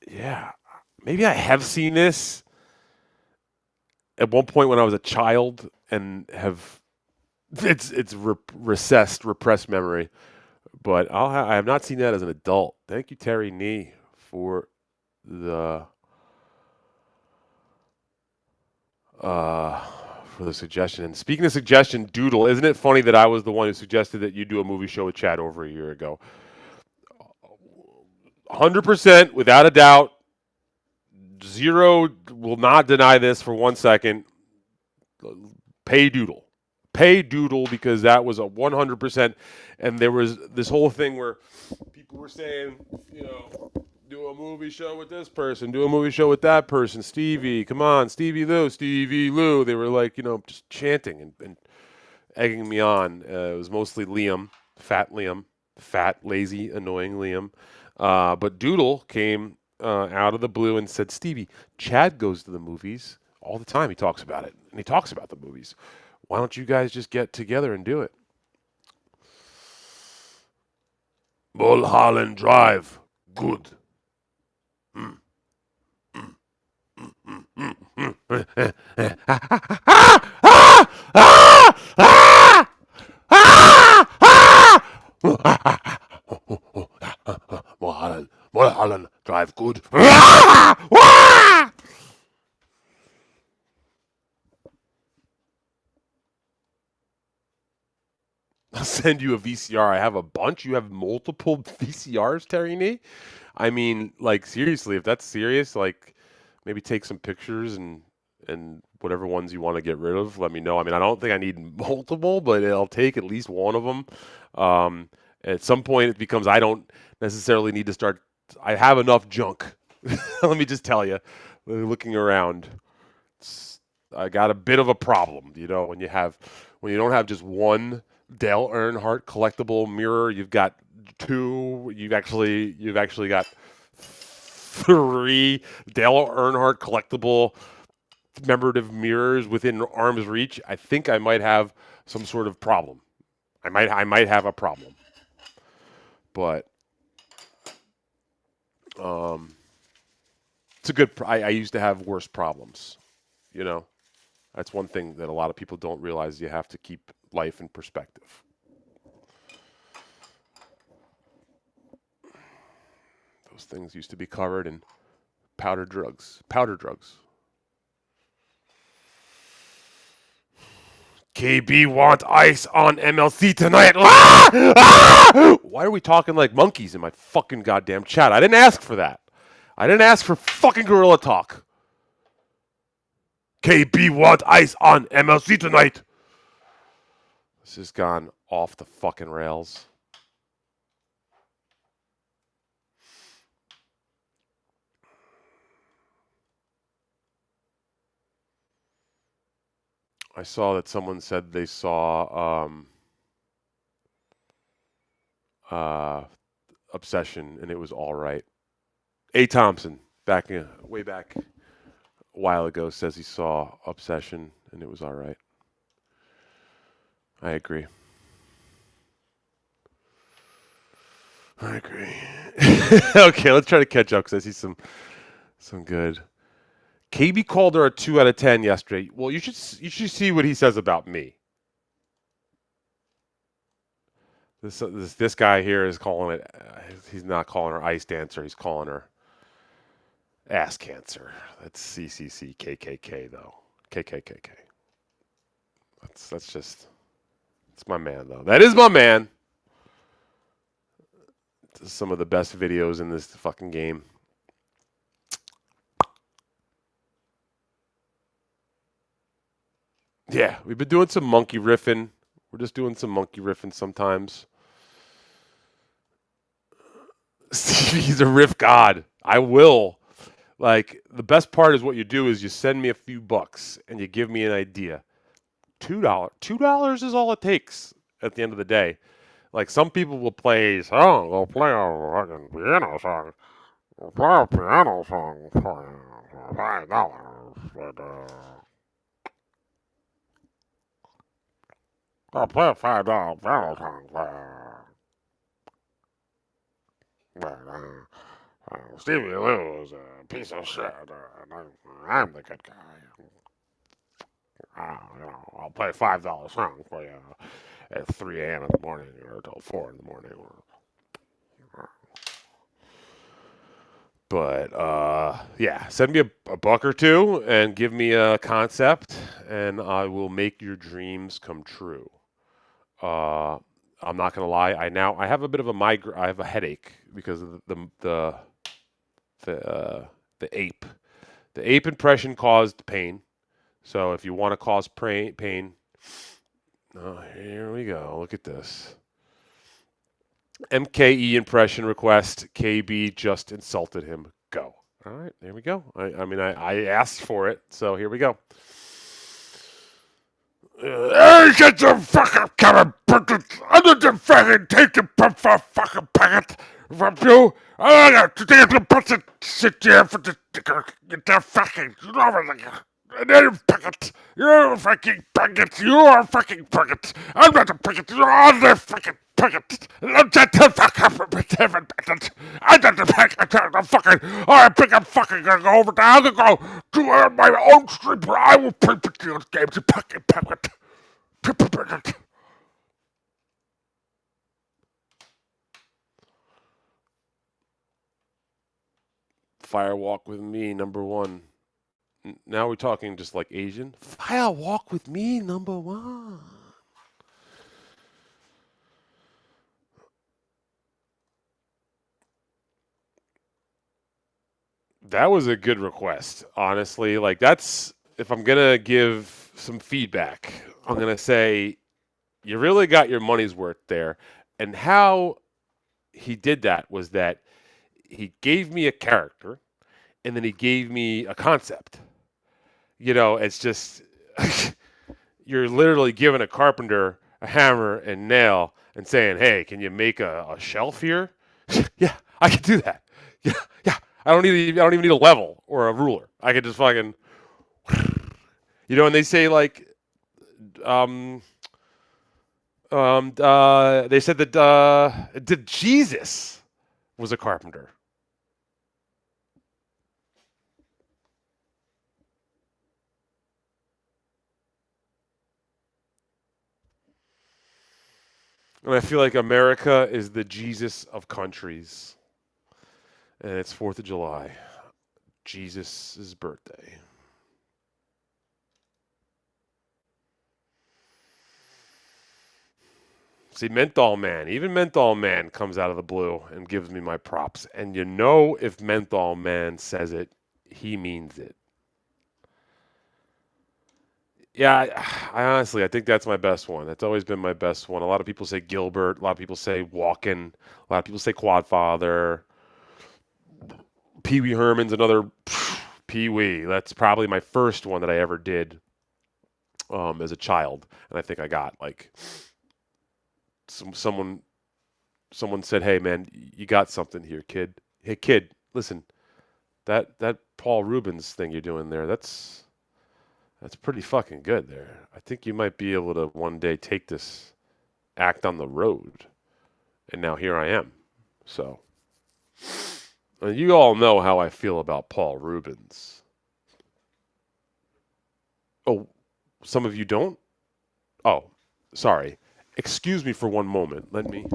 Yeah. Maybe I have seen this at one point when I was a child and have it's repressed memory, but I have not seen that as an adult. Thank you, Terry Nee, for the uh, for the suggestion. And speaking of suggestion, Doodle, isn't it funny that I was the one who suggested that you do a movie show with Chad over a year ago? 100%, without a doubt. Zero will not deny this for 1 second. Pay Doodle. Pay Doodle, because that was a 100%. And there was this whole thing where people were saying, do a movie show with this person, do a movie show with that person. Stevie, come on, Stevie Lou, Stevie Lou. They were like, just chanting and egging me on. It was mostly Liam, fat, lazy, annoying Liam. But Doodle came out of the blue and said, Stevie, Chad goes to the movies all the time. He talks about it, and he talks about the movies. Why don't you guys just get together and do it? Mulholland Drive. Good. Mulholland Drive. Good. I'll send you a VCR. I have a bunch. You have multiple VCRs, Terry Nee? I mean, like, seriously, if that's serious, like, maybe take some pictures and whatever ones you want to get rid of, let me know. I mean, I don't think I need multiple, but I'll take at least one of them. At some point, it becomes I don't necessarily need to start. I have enough junk. Let me just tell you, looking around, I got a bit of a problem. When you don't have just one Dale Earnhardt collectible mirror, you've got two. You've actually got three Dale Earnhardt collectible commemorative mirrors within arm's reach. I think I might have some sort of problem. I might have a problem. But it's a good. I used to have worse problems. That's one thing that a lot of people don't realize. You have to keep life in perspective. Those things used to be covered in powder drugs. KB want ice on MLC tonight. Ah! Ah! Why are we talking like monkeys in my fucking goddamn chat? I didn't ask for that. I didn't ask for fucking gorilla talk. KB want ice on MLC tonight. This has gone off the fucking rails. I saw that someone said they saw Obsession and it was all right. A. Thompson, way back a while ago, says he saw Obsession and it was all right. I agree. Okay, let's try to catch up because I see some good. KB called her a 2 out of 10 yesterday. Well, you should see what he says about me. This guy here is calling it. He's not calling her ice dancer. He's calling her ass cancer. That's CCC KKK though. KKKK. That's my man though. That is my man. Some of the best videos in this fucking game. Yeah, we've been doing some monkey riffing. We're just doing some monkey riffing sometimes. He's a riff god. I will. Like, the best part is what you do is you send me a few bucks and you give me an idea. $2. $2 is all it takes at the end of the day. Like, some people will play a song. They'll play a fucking piano song. They'll play a piano song for $5. But, I'll play a $5 piano song for... But, Stevie Lou is a piece of shit, and I'm the good guy. I'll play a $5 song for you at 3 a.m. in the morning or till 4 in the morning. But yeah, send me a buck or two and give me a concept, and I will make your dreams come true. Uh, I'm not gonna lie. I have a bit of a I have a headache because of the the ape. The ape impression caused pain. So if you want to cause pain, oh, here we go. Look at this. MKE impression request. KB just insulted him. Go. All right, there we go. I asked for it, so here we go. Hey, get the fucking camera bucket. I'm not the fucking take the fucking packet from you. I got to take the bucket. Sit there for the get the fucking and then packet. You're a fucking packet. You are a fucking packet. I'm not a packet. You're the fucking packet. I'm just the fucking packet. I'm not the packet. I'm the fucking. I think I'm fucking gonna go over there. I'm gonna go to my own stream where I will play video games. The fucking packet. Fire walk with me, number one. Now we're talking just like Asian. Fire walk with me, number one. That was a good request, honestly. Like that's if I'm gonna give some feedback, I'm gonna say you really got your money's worth there. And how he did that was that he gave me a character and then he gave me a concept. You know, it's just you're literally giving a carpenter a hammer and nail and saying, "Hey, can you make a shelf here?" Yeah, I can do that. Yeah, yeah. I don't even need a level or a ruler. I can just fucking, and they say like, um, they said that Jesus was a carpenter. And I feel like America is the Jesus of countries. And it's 4th of July, Jesus' birthday. See, Menthol Man, even Menthol Man comes out of the blue and gives me my props. And you know, if Menthol Man says it, he means it. Yeah, I think that's my best one. That's always been my best one. A lot of people say Gilbert. A lot of people say Walken. A lot of people say Quadfather. Pee Wee Herman's another Pee Wee. That's probably my first one that I ever did as a child, and I think I got like someone said, "Hey man, you got something here, kid. Hey kid, listen, that Paul Rubens thing you're doing there, that's pretty fucking good there. I think you might be able to one day take this act on the road." And now here I am. So, and you all know how I feel about Paul Rubens. Oh, some of you don't? Oh, sorry. Excuse me for one moment. Let me.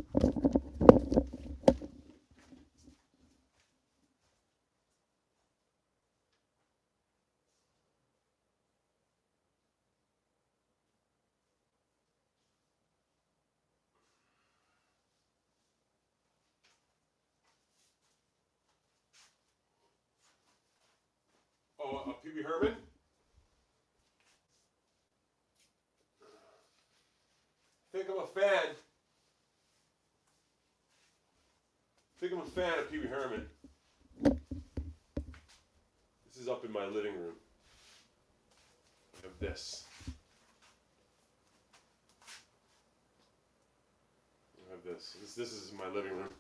Oh, Pee Wee Herman? I think I'm a fan. I think I'm a fan of Pee Wee Herman. This is up in my living room. I have this. I have this. This is my living room.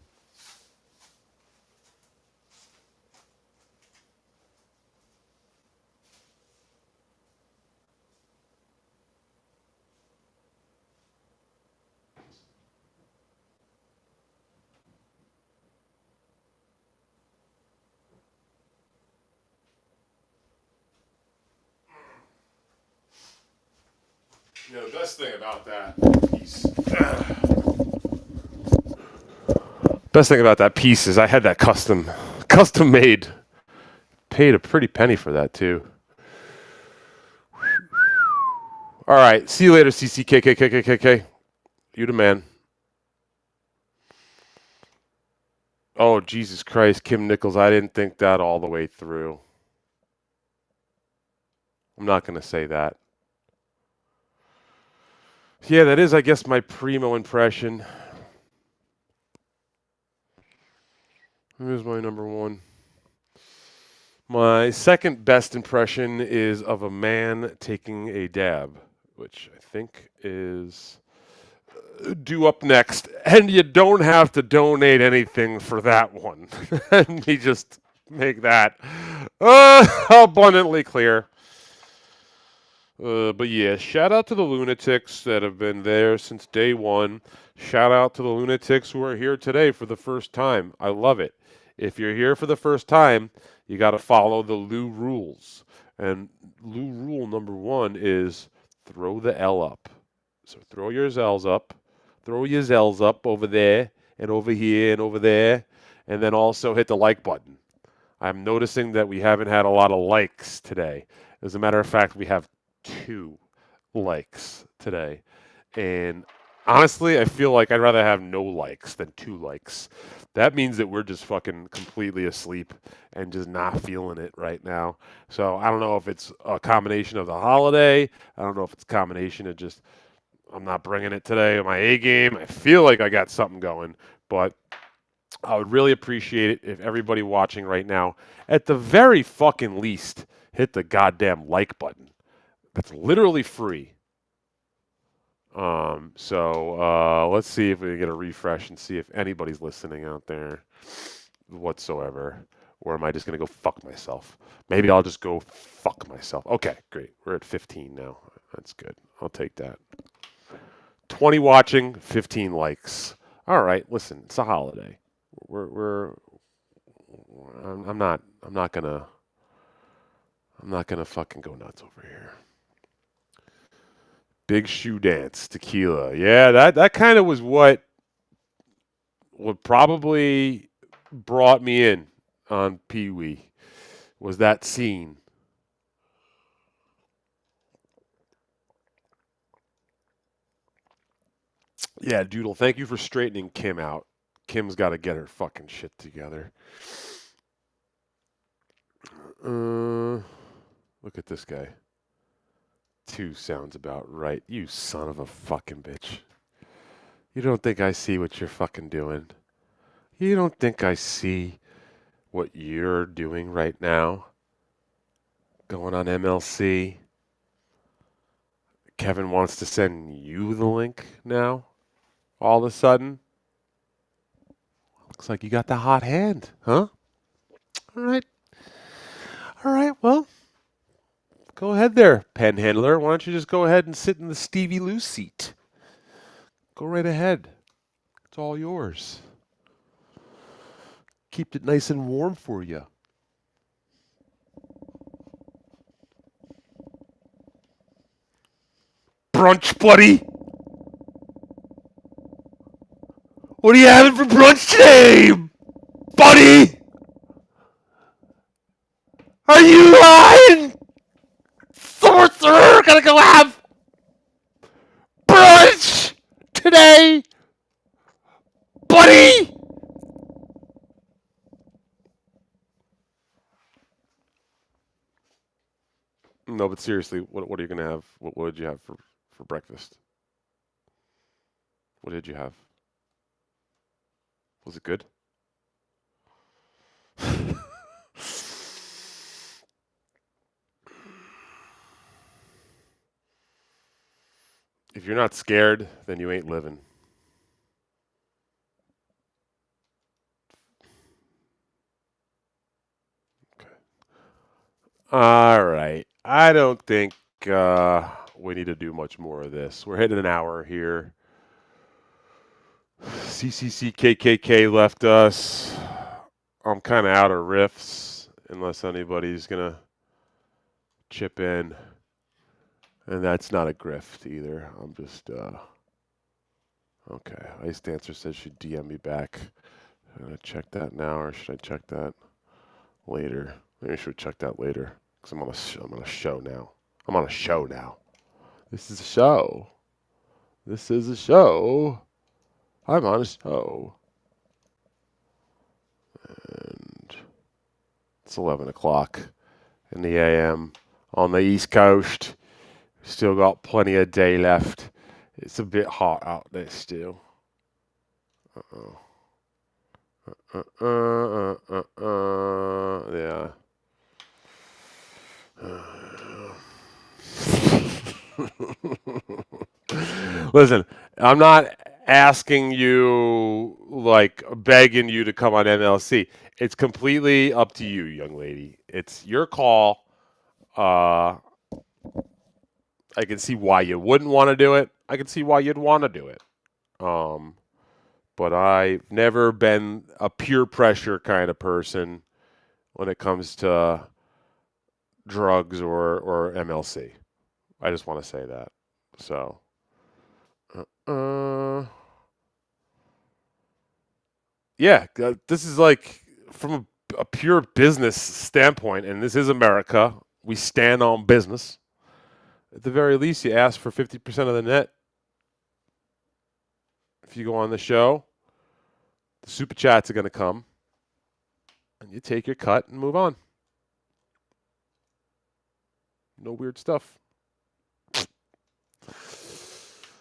You know, the best thing about that piece. Best thing about that piece is I had that custom Custom made. Paid a pretty penny for that too. All right. See you later, CCKKKKKK. You the man. Oh, Jesus Christ, Kim Nichols. I didn't think that all the way through. I'm not going to say that. Yeah, that is, I guess, my primo impression. Here's my number one. My second best impression is of a man taking a dab, which I think is due up next. And you don't have to donate anything for that one. Let me just make that abundantly clear. But yeah, shout out to the lunatics that have been there since day one. Shout out to the lunatics who are here today for the first time. I love it. If you're here for the first time, you got to follow the Lou rules. And Lou rule number one is throw the L up. So throw your L's up. Throw your L's up over there and over here and over there. And then also hit the like button. I'm noticing that we haven't had a lot of likes today. As a matter of fact, we have 2 likes today. And honestly, I feel like I'd rather have no likes than 2 likes. That means that we're just fucking completely asleep and just not feeling it right now. So I don't know if it's a combination of the holiday. I don't know if it's a combination of just I'm not bringing it today on my A game. I feel like I got something going, but I would really appreciate it if everybody watching right now, at the very fucking least, hit the goddamn like button. That's literally free. Let's see if we can get a refresh and see if anybody's listening out there whatsoever. Or am I just going to go fuck myself? Maybe I'll just go fuck myself. Okay, great. We're at 15 now. That's good. I'll take that. 20 watching, 15 likes. All right, listen, it's a holiday. I'm not gonna fucking go nuts over here. Big Shoe Dance, tequila. Yeah, that kind of was what probably brought me in on Pee Wee, was that scene. Yeah, Doodle, thank you for straightening Kim out. Kim's got to get her fucking shit together. Look at this guy. 2 sounds about right. You son of a fucking bitch. You don't think I see what you're fucking doing? You don't think I see what you're doing right now? Going on MLC. Kevin wants to send you the link now? All of a sudden? Looks like you got the hot hand, huh? All right. All right, well, go ahead there, pen handler. Why don't you just go ahead and sit in the Stevie Lou seat? Go right ahead. It's all yours. Keep it nice and warm for you. Brunch, buddy. What are you having for brunch today, buddy? Are you lying? Sorcerer, gonna go have brunch today, buddy. No, but seriously, what are you gonna have? What did you have for breakfast? What did you have? Was it good? If you're not scared, then you ain't living. Okay. All right. I don't think we need to do much more of this. We're hitting an hour here. CCCKKK left us. I'm kind of out of riffs unless anybody's going to chip in. And that's not a grift either. I'm just, okay. Ice Dancer says she'd DM me back. Should I check that now or should I check that? later. Maybe I should check that later because I'm on a show now. I'm on a show now. This is a show. This is a show. I'm on a show. And it's 11 o'clock in the AM on the East Coast. Still got plenty of day left. It's a bit hot out there still. Uh-oh. Yeah. Listen, I'm not asking you, like, begging you to come on MLC. It's completely up to you, young lady. It's your call. I can see why you wouldn't want to do it. I can see why you'd want to do it. But I've never been a peer pressure kind of person when it comes to drugs or MLC. I just want to say that. So, yeah, this is like from a pure business standpoint, and this is America. We stand on business. At the very least, you ask for 50% of the net. If you go on the show, the super chats are going to come, and you take your cut and move on. No weird stuff.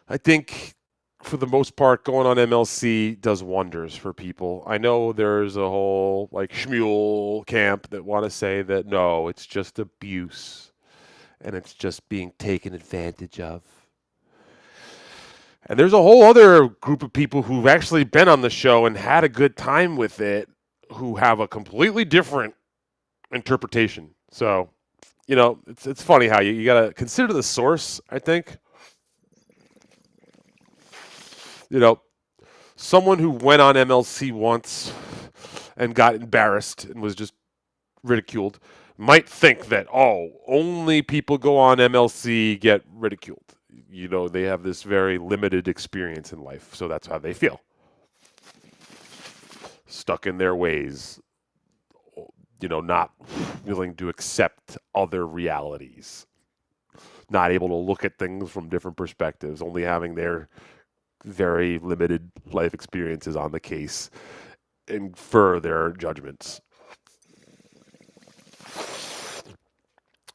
I think for the most part, going on MLC does wonders for people. I know there's a whole like Shmuel camp that want to say that no, it's just abuse and it's just being taken advantage of. And there's a whole other group of people who've actually been on the show and had a good time with it who have a completely different interpretation. So, you know, it's funny how you got to consider the source, I think. You know, someone who went on MLC once and got embarrassed and was just ridiculed might think that, oh, only people go on MLC get ridiculed. You know, they have this very limited experience in life, so that's how they feel. Stuck in their ways, you know, not willing to accept other realities, not able to look at things from different perspectives, only having their very limited life experiences on the case infer their judgments.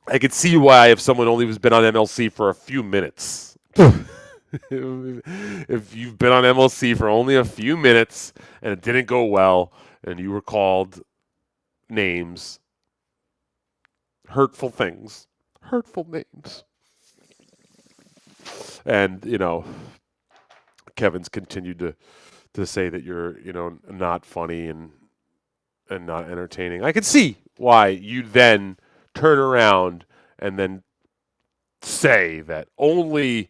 I could see why if someone only has been on MLC for a few minutes. If you've been on MLC for only a few minutes and it didn't go well and you were called names, hurtful things, hurtful names. And, you know, Kevin's continued to say that you're, you know, not funny and not entertaining. I can see why you then turn around and then say that only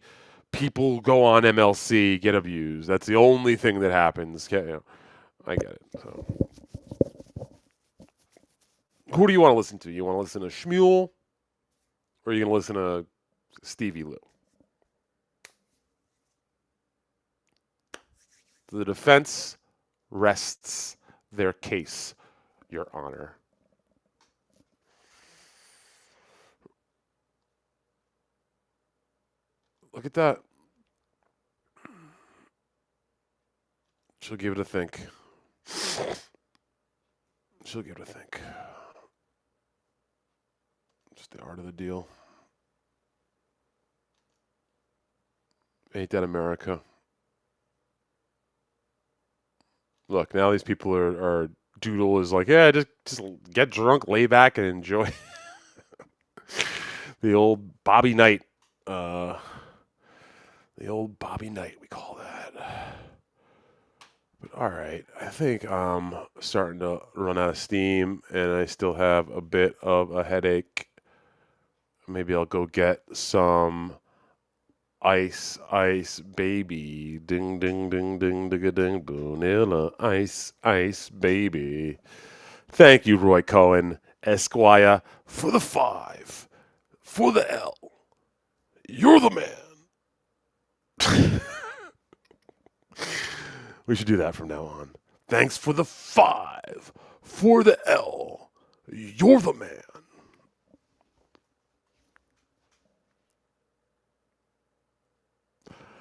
people who go on MLC get abused. That's the only thing that happens. You know, I get it. So, who do you want to listen to? You want to listen to Shmuel, or are you going to listen to Stevie Lou? The defense rests their case, Your Honor. Look at that. She'll give it a think. She'll give it a think. Just the art of the deal. Ain't that America? Look, now these people are Doodle is like, yeah, just get drunk, lay back, and enjoy the old Bobby Knight. The old Bobby Knight, we call that. But all right, I think I'm starting to run out of steam, and I still have a bit of a headache. Maybe I'll go get some ice baby. Ding, ding, ding, ding, ding, ding, vanilla ice baby. Thank you, Roy Cohen, Esquire, for the 5, for the L. You're the man. We should do that from now on. Thanks for the 5, for the L. You're the man.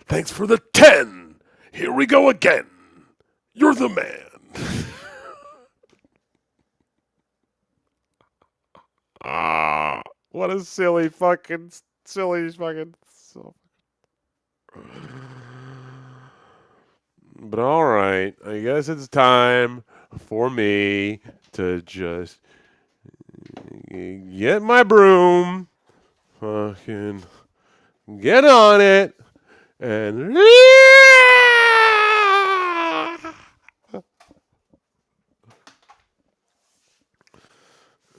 Thanks for the 10. Here we go again. You're the man. Ah, what a silly fucking. So. But all right, I guess it's time for me to just get my broom, fucking get on it, and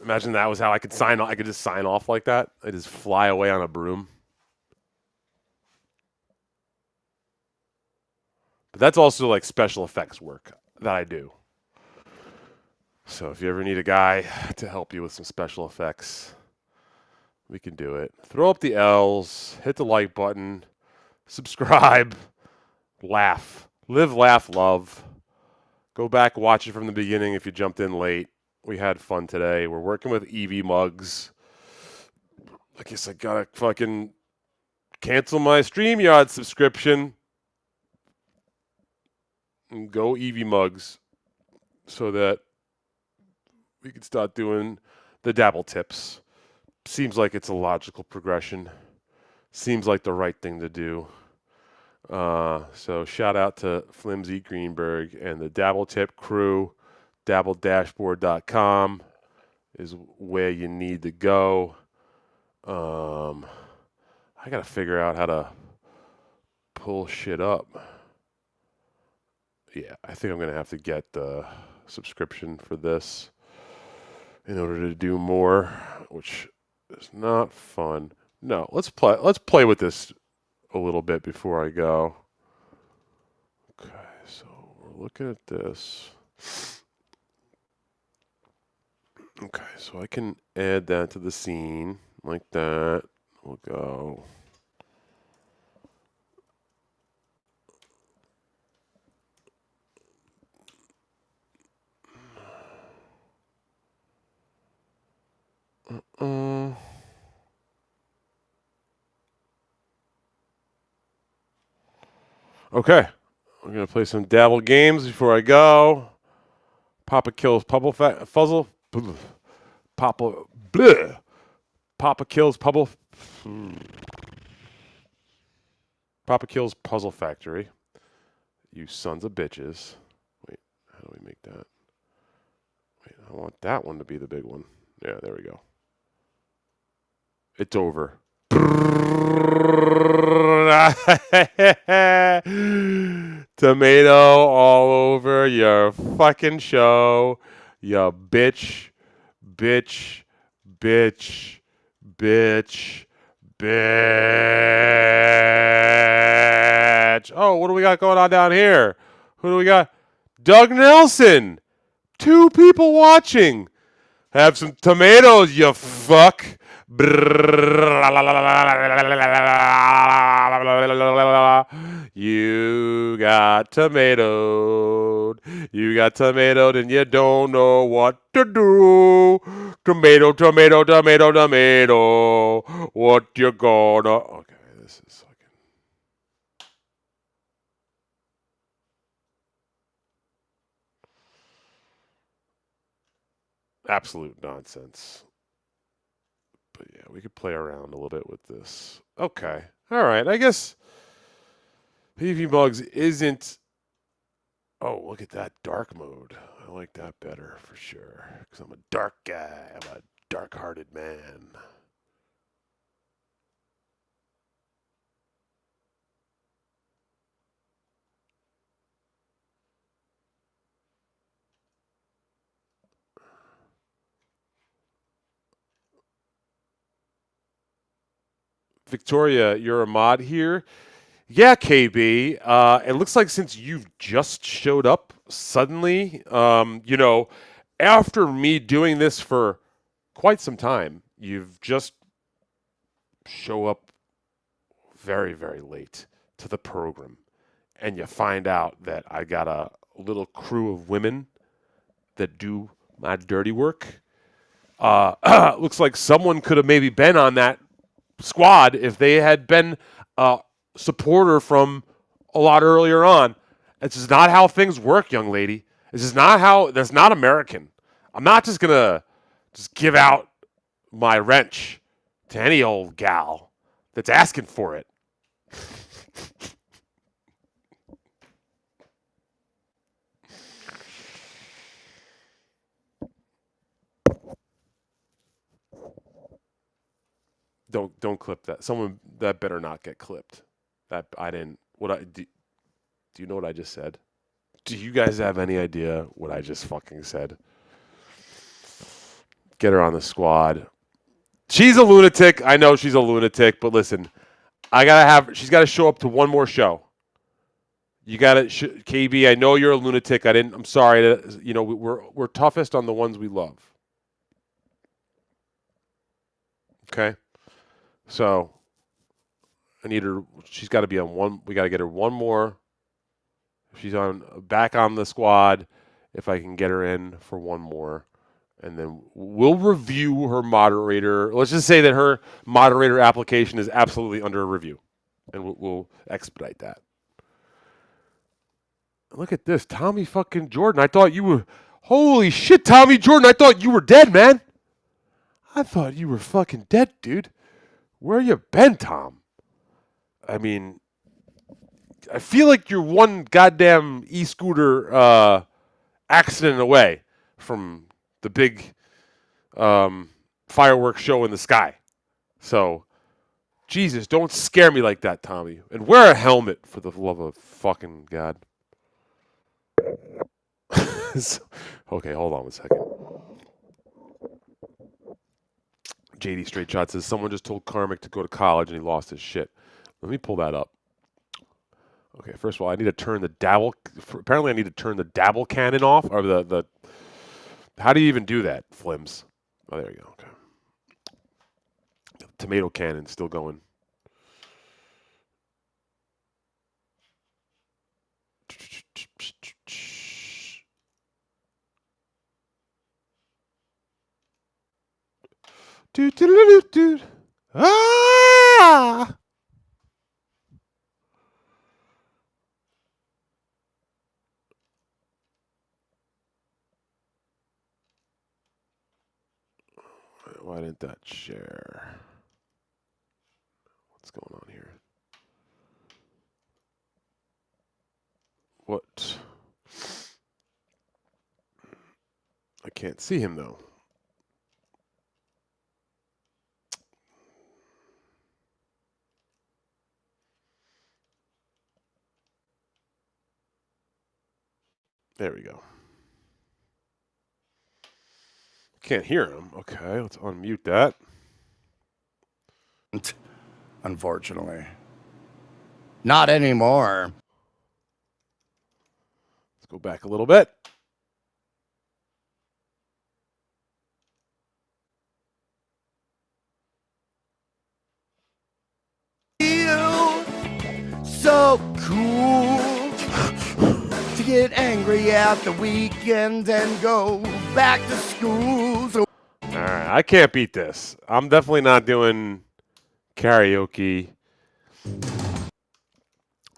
imagine that was how I could sign off. I could just sign off like that. I just fly away on a broom. But that's also like special effects work that I do. So if you ever need a guy to help you with some special effects, we can do it. Throw up the L's, hit the like button, subscribe, laugh, live, laugh, love. Go back, watch it from the beginning if you jumped in late. We had fun today. We're working with EV mugs. I guess I gotta fucking cancel my StreamYard subscription and go EV mugs so that we can start doing the dabble tips. Seems like it's a logical progression. Seems like the right thing to do. So shout out to Flimsy Greenberg and the Dabble Tip crew. DabbleDashboard.com is where you need to go. I gotta figure out how to pull shit up. Yeah, I think I'm gonna have to get the subscription for this in order to do more, which is not fun. No, let's play with this a little bit before I go. Okay, so we're looking at this. Okay, so I can add that to the scene like that. We'll go. Okay, I'm gonna play some dabble games before I go. Papa kills fuzzle. Papa bleh. Papa kills Papa kills Puzzle Factory. You sons of bitches. Wait, how do we make that? Wait, I want that one to be the big one. Yeah, there we go. It's over. Tomato all over your fucking show. You bitch, bitch, bitch, bitch, bitch. Oh, what do we got going on down here? Who do we got? Doug Nelson. 2 people watching. Have some tomatoes, you fuck. You got tomatoed. You got tomatoed and you don't know what to do. Tomato, tomato, tomato, tomato. What you gonna... Okay, this is fucking... absolute nonsense. But yeah, we could play around a little bit with this. Okay. All right. I guess PV Bugs isn't... Oh, look at that dark mode. I like that better for sure. Because I'm a dark guy. I'm a dark-hearted man. Victoria, you're a mod here. Yeah, KB. It looks like since you've just showed up suddenly, after me doing this for quite some time, you've just show up very, very late to the program. And you find out that I got a little crew of women that do my dirty work. Looks like someone could have maybe been on that squad if they had been a supporter from a lot earlier on. This is not how things work, young lady. This is not how. That's not American. I'm not just gonna just give out my wrench to any old gal that's asking for it. Don't clip that. Someone that better not get clipped. That I didn't. What I do you know what I just said? Do you guys have any idea what I just fucking said? Get her on the squad. She's a lunatic. I know she's a lunatic, but listen, she's got to show up to one more show. You got to KB, I know you're a lunatic. I'm sorry we're toughest on the ones we love. Okay? So, she's got to be on one. We got to get her one more. She's back on the squad. If I can get her in for one more, and then we'll review her moderator. Let's just say that her moderator application is absolutely under review, and we'll expedite that. Look at this, Tommy fucking Jordan. I thought you were. Holy shit, Tommy Jordan. I thought you were dead, man. I thought you were fucking dead, dude. Where you been, Tom? I mean, I feel like you're one goddamn e-scooter accident away from the big fireworks show in the sky. So, Jesus, don't scare me like that, Tommy. And wear a helmet, for the love of fucking God. Okay, hold on a second. JD Straight Shot says, someone just told Karmic to go to college and he lost his shit. Let me pull that up. Okay, first of all, I need to turn the dabble. Apparently, I need to turn the dabble cannon off, or the. How do you even do that, Flims? Oh, there you go. Okay. Tomato cannon still going. Dude. Ah! Why didn't that share? What's going on here? What? I can't see him, though. There we go. Can't hear him. Okay, let's unmute that. Unfortunately. Not anymore. Let's go back a little bit. So cool to get angry at the weekend and go back to school. So all right, I can't beat this. I'm definitely not doing karaoke, and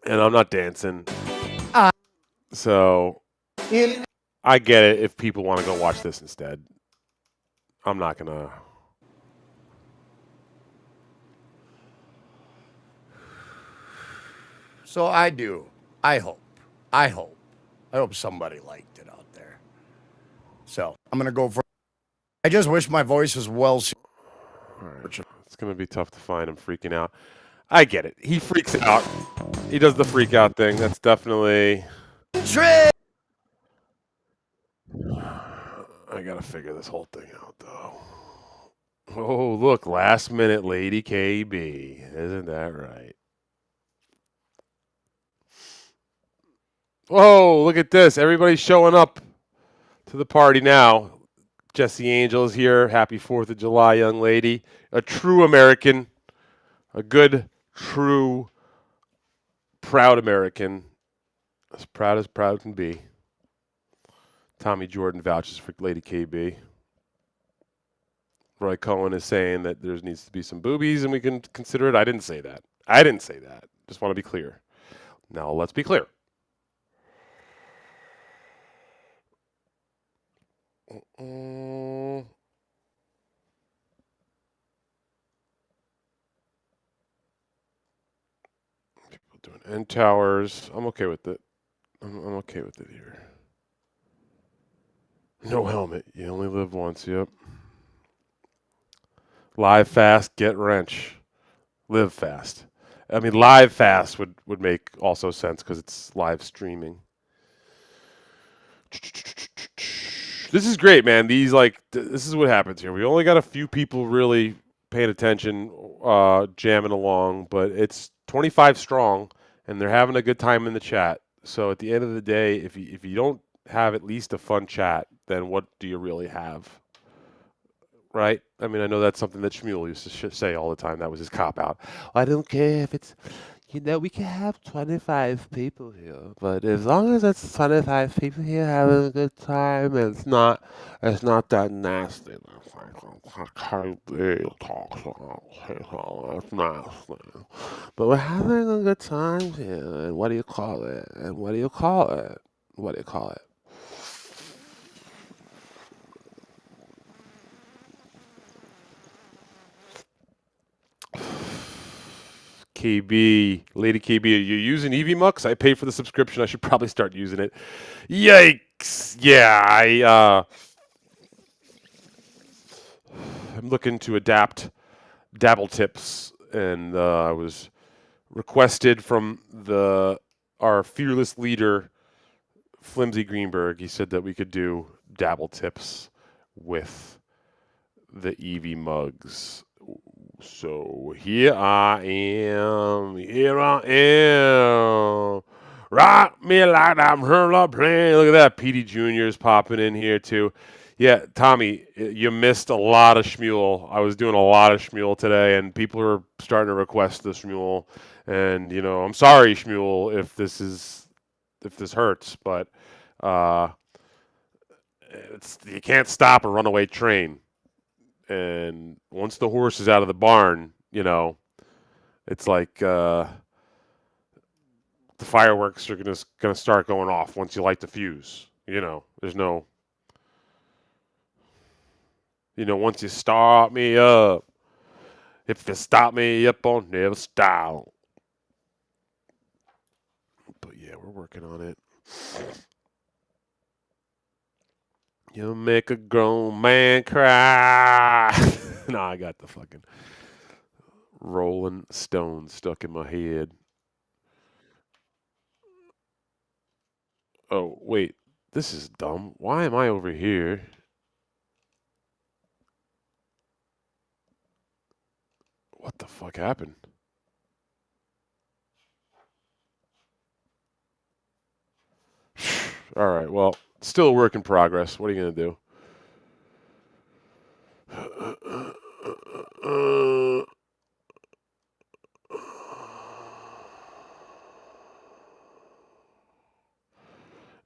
I'm not dancing. So I get it if people want to go watch this instead. I'm not gonna. So I do. I hope somebody liked it out there. So I'm gonna go for. I just wish my voice was well. All right. It's gonna be tough to find him freaking out. I get it. He freaks out. He does the freak out thing. That's definitely. I gotta figure this whole thing out, though. Oh, look, last minute Lady KB. Isn't that right? Whoa, look at this. Everybody's showing up to the party now. Jesse Angel is here. Happy 4th of July, young lady. A true American. A good, true, proud American. As proud can be. Tommy Jordan vouches for Lady KB. Roy Cohen is saying that there needs to be some boobies and we can consider it. I didn't say that. I didn't say that. Just want to be clear. Now let's be clear. Mm, people doing end towers. I'm okay with it. I'm okay with it here. No helmet. You only live once. Yep. Live fast, get wrench. Live fast. I mean, live fast would make also sense because it's live streaming. This is great, man. This is what happens here. We only got a few people really paying attention, jamming along, but it's 25 strong, and they're having a good time in the chat. So at the end of the day, if you don't have at least a fun chat, then what do you really have? Right? I mean, I know that's something that Shmuel used to say all the time. That was his cop out. I don't care if it's, we can have 25 people here, but as long as it's 25 people here having a good time, and it's not that nasty. It's like, how you talk about people, it's nasty. But we're having a good time here, and what do you call it? And what do you call it? What do you call it? KB, Lady KB, are you using EVMux? I paid for the subscription. I should probably start using it. Yikes! Yeah, I'm looking to adapt dabble tips, and I was requested from our fearless leader, Flimsy Greenberg. He said that we could do dabble tips with the EV mugs. So here I am. Here I am. Rock me like I'm hurling playing. Look at that. PD Jr. is popping in here too. Yeah, Tommy, you missed a lot of Shmuel. I was doing a lot of Shmuel today, and people are starting to request the Shmuel. And I'm sorry, Shmuel, if this hurts, but uh, you can't stop a runaway train. And once the horse is out of the barn, it's like the fireworks are gonna start going off once you light the fuse. There's no, once you start me up, if you stop me up, I'll never stop. But yeah, we're working on it. You make a grown man cry. No, I got the fucking Rolling Stone stuck in my head. Oh, wait. This is dumb. Why am I over here? What the fuck happened? All right, well, still a work in progress. What are you going to do?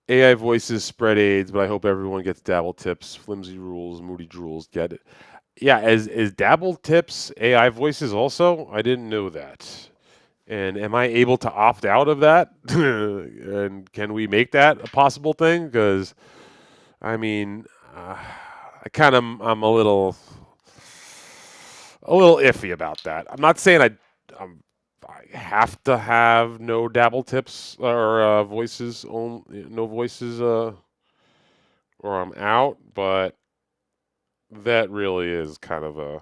AI voices spread AIDS, but I hope everyone gets dabble tips. Flimsy rules, moody drools, get it. Yeah, is dabble tips AI voices also? I didn't know that. And am I able to opt out of that? And can we make that a possible thing? Because I mean, I'm a little iffy about that. I'm not saying I have to have no dabble tips or voices on no voices or I'm out, but that really is kind of a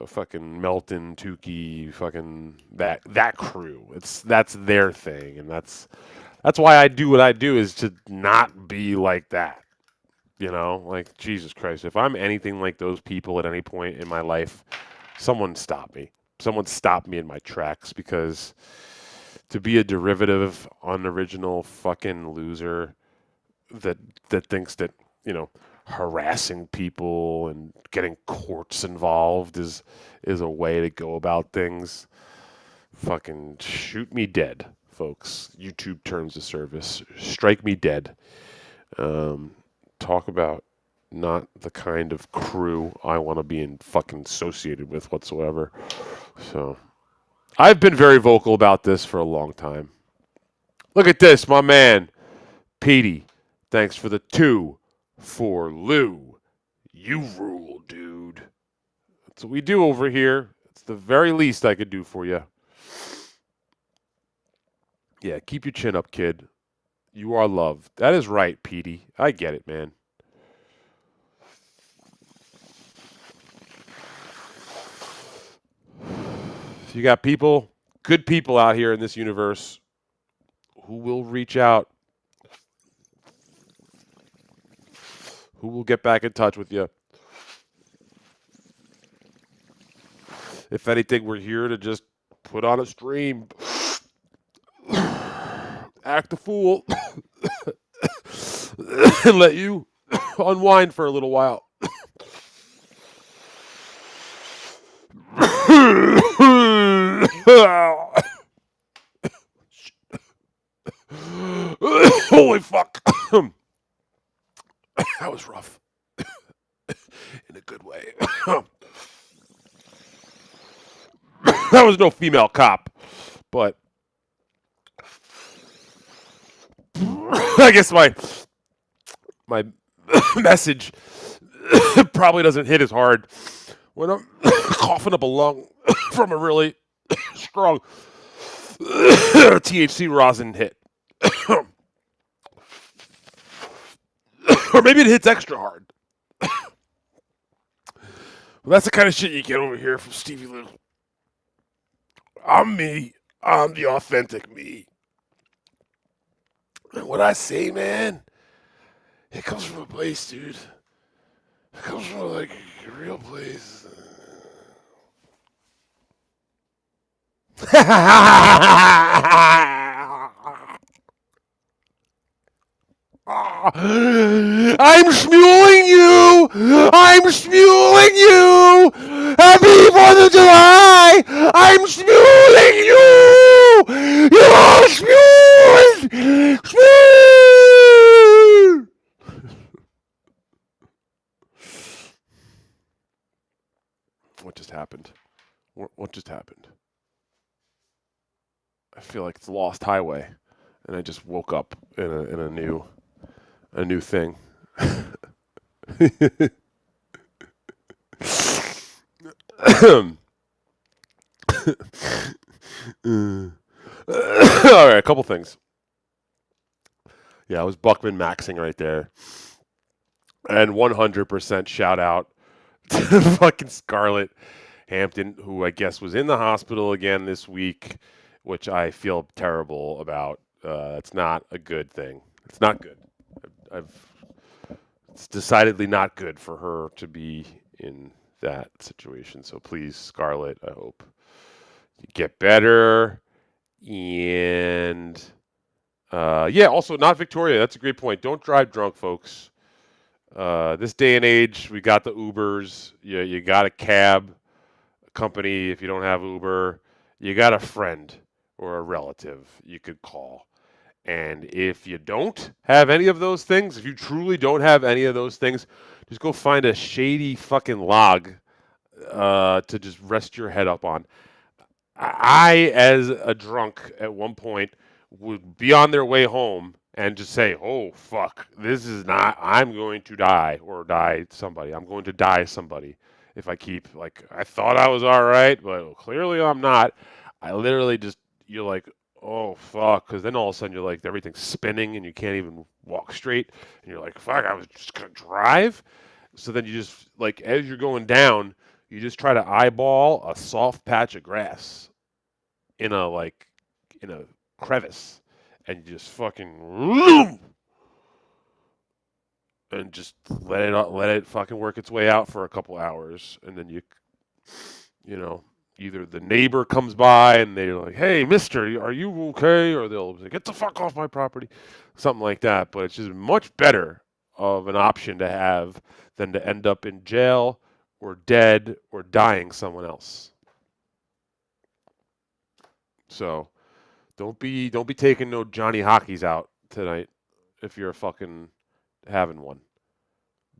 fucking Melton, Tukey, fucking that crew. That's their thing, and that's why I do what I do is to not be like that. Like Jesus Christ, if I'm anything like those people at any point in my life, someone stop me. Someone stop me in my tracks because to be a derivative, unoriginal fucking loser that thinks that harassing people and getting courts involved is a way to go about things. Fucking shoot me dead, folks. YouTube terms of service. Strike me dead. Talk about not the kind of crew I want to be in fucking associated with whatsoever. So I've been very vocal about this for a long time. Look at this, my man, Petey. Thanks for the 2 for Lou. You rule, dude. That's what we do over here. It's the very least I could do for you. Yeah, keep your chin up, kid. You are loved. That is right, Petey. I get it, man. You got people, good people out here in this universe who will reach out, who will get back in touch with you. If anything, we're here to just put on a stream, act a fool, and let you unwind for a little while. Holy fuck. That was rough. In a good way. That was no female cop, but I guess my message probably doesn't hit as hard when I'm coughing up a lung from a really strong THC rosin hit. Or maybe it hits extra hard. Well, that's the kind of shit you get over here from Stevie Little. I'm me. I'm the authentic me. And what I say, man, it comes from a place, dude. It comes from like a real place. I'm schmuling you! I'm schmuling you! Happy 4th of July! I'm schmuling you! You're schmuling! Schmule! What just happened? What just happened? I feel like it's a lost highway, and I just woke up in a new thing. All right, a couple things. Yeah, it was Buckman maxing right there. And 100% shout out to fucking Scarlett Hampton, who I guess was in the hospital again this week, which I feel terrible about. It's not a good thing. It's not good. It's decidedly not good for her to be in that situation. So please, Scarlett, I hope you get better. And yeah, also not Victoria. That's a great point. Don't drive drunk, folks. This day and age, we got the Ubers. You got a cab company if you don't have Uber. You got a friend or a relative you could call. And if you don't have any of those things, if you truly don't have any of those things, just go find a shady fucking log to just rest your head up on. I, as a drunk at one point, would be on their way home and just say, "Oh fuck, this is not. I'm going to die or die somebody. I'm going to die somebody if I keep like I thought I was all right, but clearly I'm not." I literally just you're like, "Oh fuck," because then all of a sudden you're like everything's spinning and you can't even walk straight, and you're like, "Fuck, I was just gonna drive." So then you just like as you're going down, you just try to eyeball a soft patch of grass in a crevice and you just fucking and just let it fucking work its way out for a couple hours and then you know either the neighbor comes by and they're like, "Hey, mister, are you okay?" or they'll say, "Get the fuck off my property," something like that. But it's just much better of an option to have than to end up in jail or dead or dying someone else. So don't be taking no Johnny Hockeys out tonight if you're fucking having one.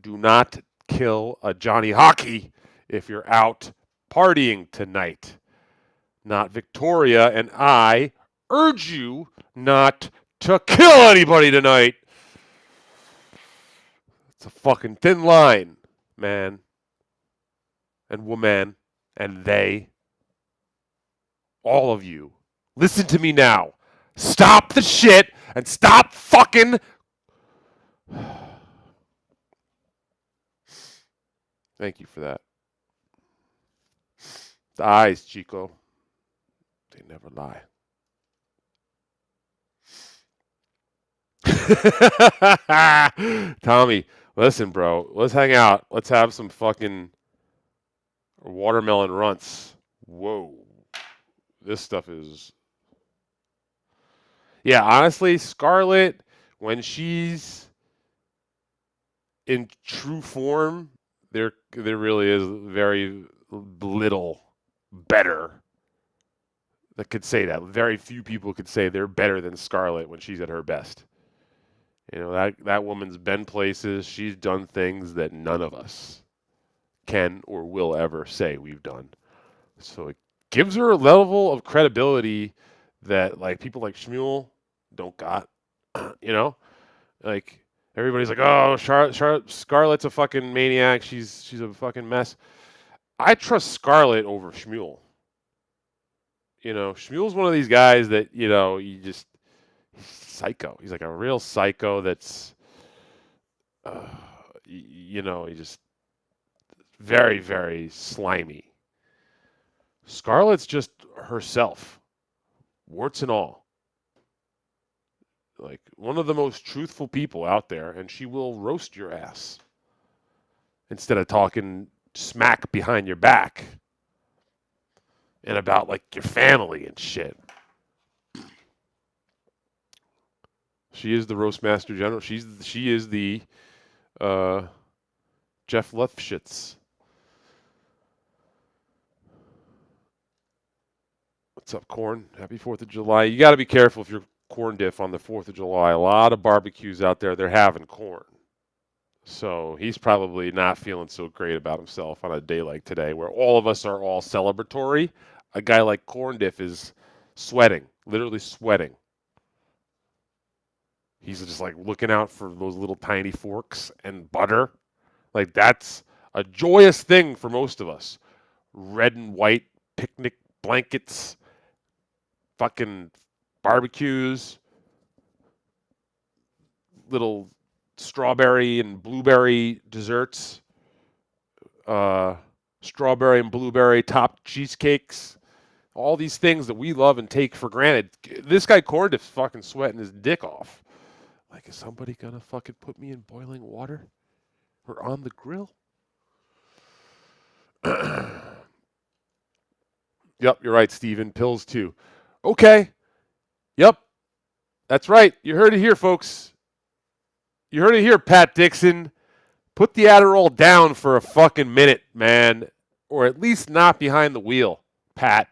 Do not kill a Johnny Hockey if you're out partying tonight. Not Victoria, and I urge you not to kill anybody tonight. It's a fucking thin line, man. And woman, and they. All of you. Listen to me now. Stop the shit and stop fucking. Thank you for that. The eyes, Chico. They never lie. Tommy, listen, bro. Let's hang out. Let's have some fucking watermelon runts. Whoa. This stuff is. Yeah, honestly, Scarlett, when she's in true form, there really is very little better that could say that. Very few people could say they're better than Scarlett when she's at her best. You know, that woman's been places, she's done things that none of us can or will ever say we've done. So it gives her a level of credibility that like people like Shmuel don't got. You know, like everybody's like, oh, Scarlett's a fucking maniac. She's a fucking mess. I trust Scarlett over Shmuel. You know, Shmuel's one of these guys that he's psycho. He's like a real psycho. That's he just very, very slimy. Scarlett's just herself, warts and all. Like one of the most truthful people out there, and she will roast your ass instead of talking smack behind your back and about like your family and shit. She is the roast master general. She is the Jeff Lefschitz. What's up, Corn? Happy 4th of July. You got to be careful if you're corn diff on the 4th of July. A lot of barbecues out there, they're having corn. So he's probably not feeling so great about himself on a day like today where all of us are all celebratory. A guy like Corn Diff is sweating, literally sweating. He's just like looking out for those little tiny forks and butter. Like that's a joyous thing for most of us. Red and white picnic blankets, fucking barbecues, little strawberry and blueberry desserts, strawberry and blueberry topped cheesecakes, all these things that we love and take for granted. This guy Corn Diff's fucking sweating his dick off. Like, is somebody gonna fucking put me in boiling water or on the grill? Yep, you're right, Steven. Pills too. Okay. Yep. That's right. You heard it here, folks. You heard it here, Pat Dixon. Put the Adderall down for a fucking minute, man. Or at least not behind the wheel, Pat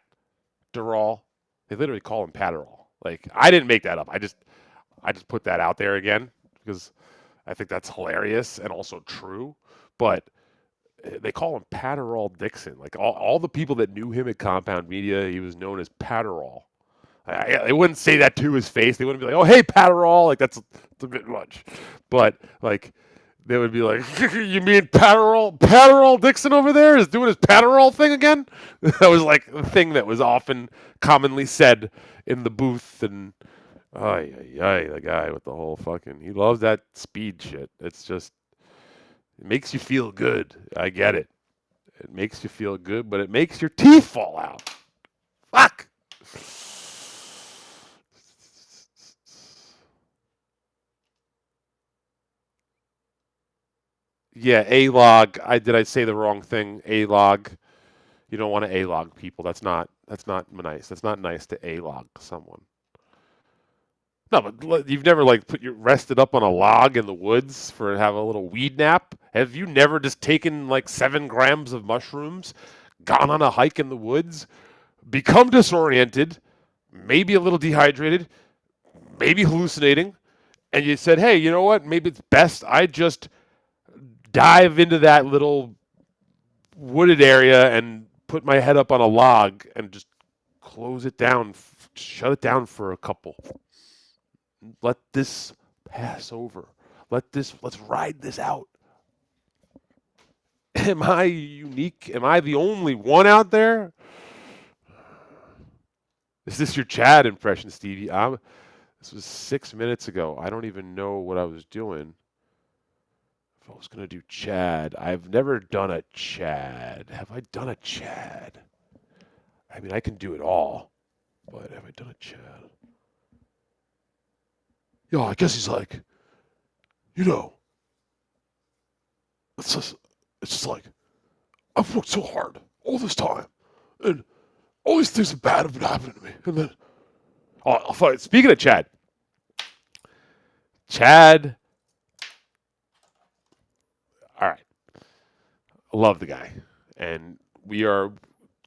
Durall. They literally call him Patterall. Like, I didn't make that up. I just put that out there again because I think that's hilarious and also true. But they call him Patterall Dixon. Like all the people that knew him at Compound Media, he was known as Patterall. They wouldn't say that to his face. They wouldn't be like, "Oh, hey, Patterall." Like that's a bit much. But like they would be like, "You mean Patterall Dixon over there is doing his Patterall thing again?" That was like the thing that was often commonly said in the booth. And the guy with the whole fucking, he loves that speed shit. It's just, it makes you feel good. I get it. It makes you feel good, but it makes your teeth fall out. Fuck. Yeah, A-log. Did I say the wrong thing? A-log. You don't want to A-log people. That's not nice. That's not nice to A-log someone. No, but you've never like rested up on a log in the woods for have a little weed nap? Have you never just taken like 7 grams of mushrooms, gone on a hike in the woods, become disoriented, maybe a little dehydrated, maybe hallucinating, and you said, "Hey, you know what? Maybe it's best I just dive into that little wooded area and put my head up on a log and just close it down, shut it down for a couple. Let this pass over. Let's ride this out. Am I unique? Am I the only one out there? Is this your Chad impression, Stevie? This was 6 minutes ago. I don't even know what I was doing. If I was going to do Chad, I've never done a Chad. Have I done a Chad? I mean, I can do it all, but have I done a Chad? Yeah, I guess he's like, you know, it's just like, I've worked so hard all this time, and all these things bad have been happening to me. And then, speaking of Chad, all right, I love the guy, and we are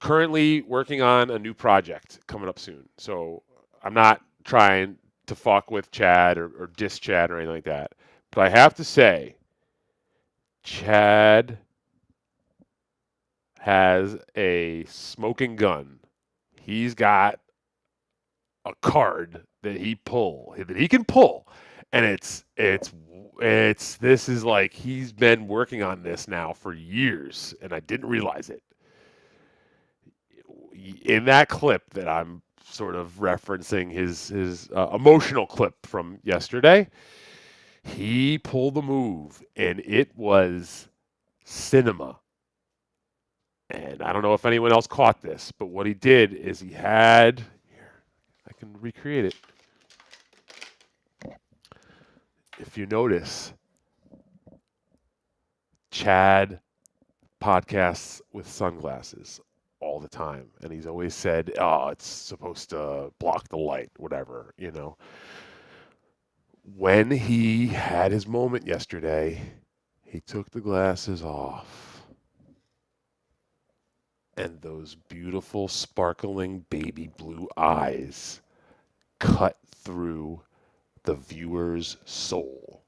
currently working on a new project coming up soon. So I'm not trying to fuck with Chad or diss Chad or anything like that, but I have to say, Chad has a smoking gun. He's got a card that he can pull, and it's this is like he's been working on this now for years, and I didn't realize it. In that clip that I'm sort of referencing, his emotional clip from yesterday, he pulled the move, and it was cinema. And I don't know if anyone else caught this, but what he did is he had here, I can recreate it. If you notice, Chad podcasts with sunglasses all the time, and he's always said, "Oh, it's supposed to block the light, whatever, you know." When he had his moment yesterday, he took the glasses off, and those beautiful, sparkling baby blue eyes cut through the viewer's soul.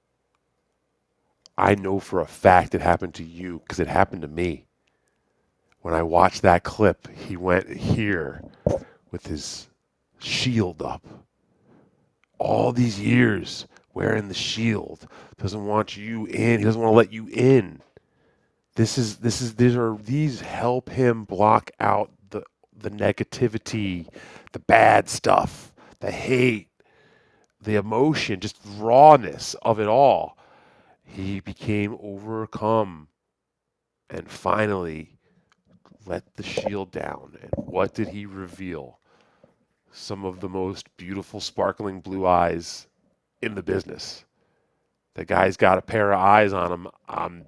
I know for a fact it happened to you because it happened to me. When I watched that clip, he went here with his shield up. All these years wearing the shield, doesn't want you in. He doesn't want to let you in. These help him block out the negativity, the bad stuff, the hate, the emotion, just rawness of it all. He became overcome and finally let the shield down. And what did he reveal? Some of the most beautiful, sparkling blue eyes in the business. The guy's got a pair of eyes on him.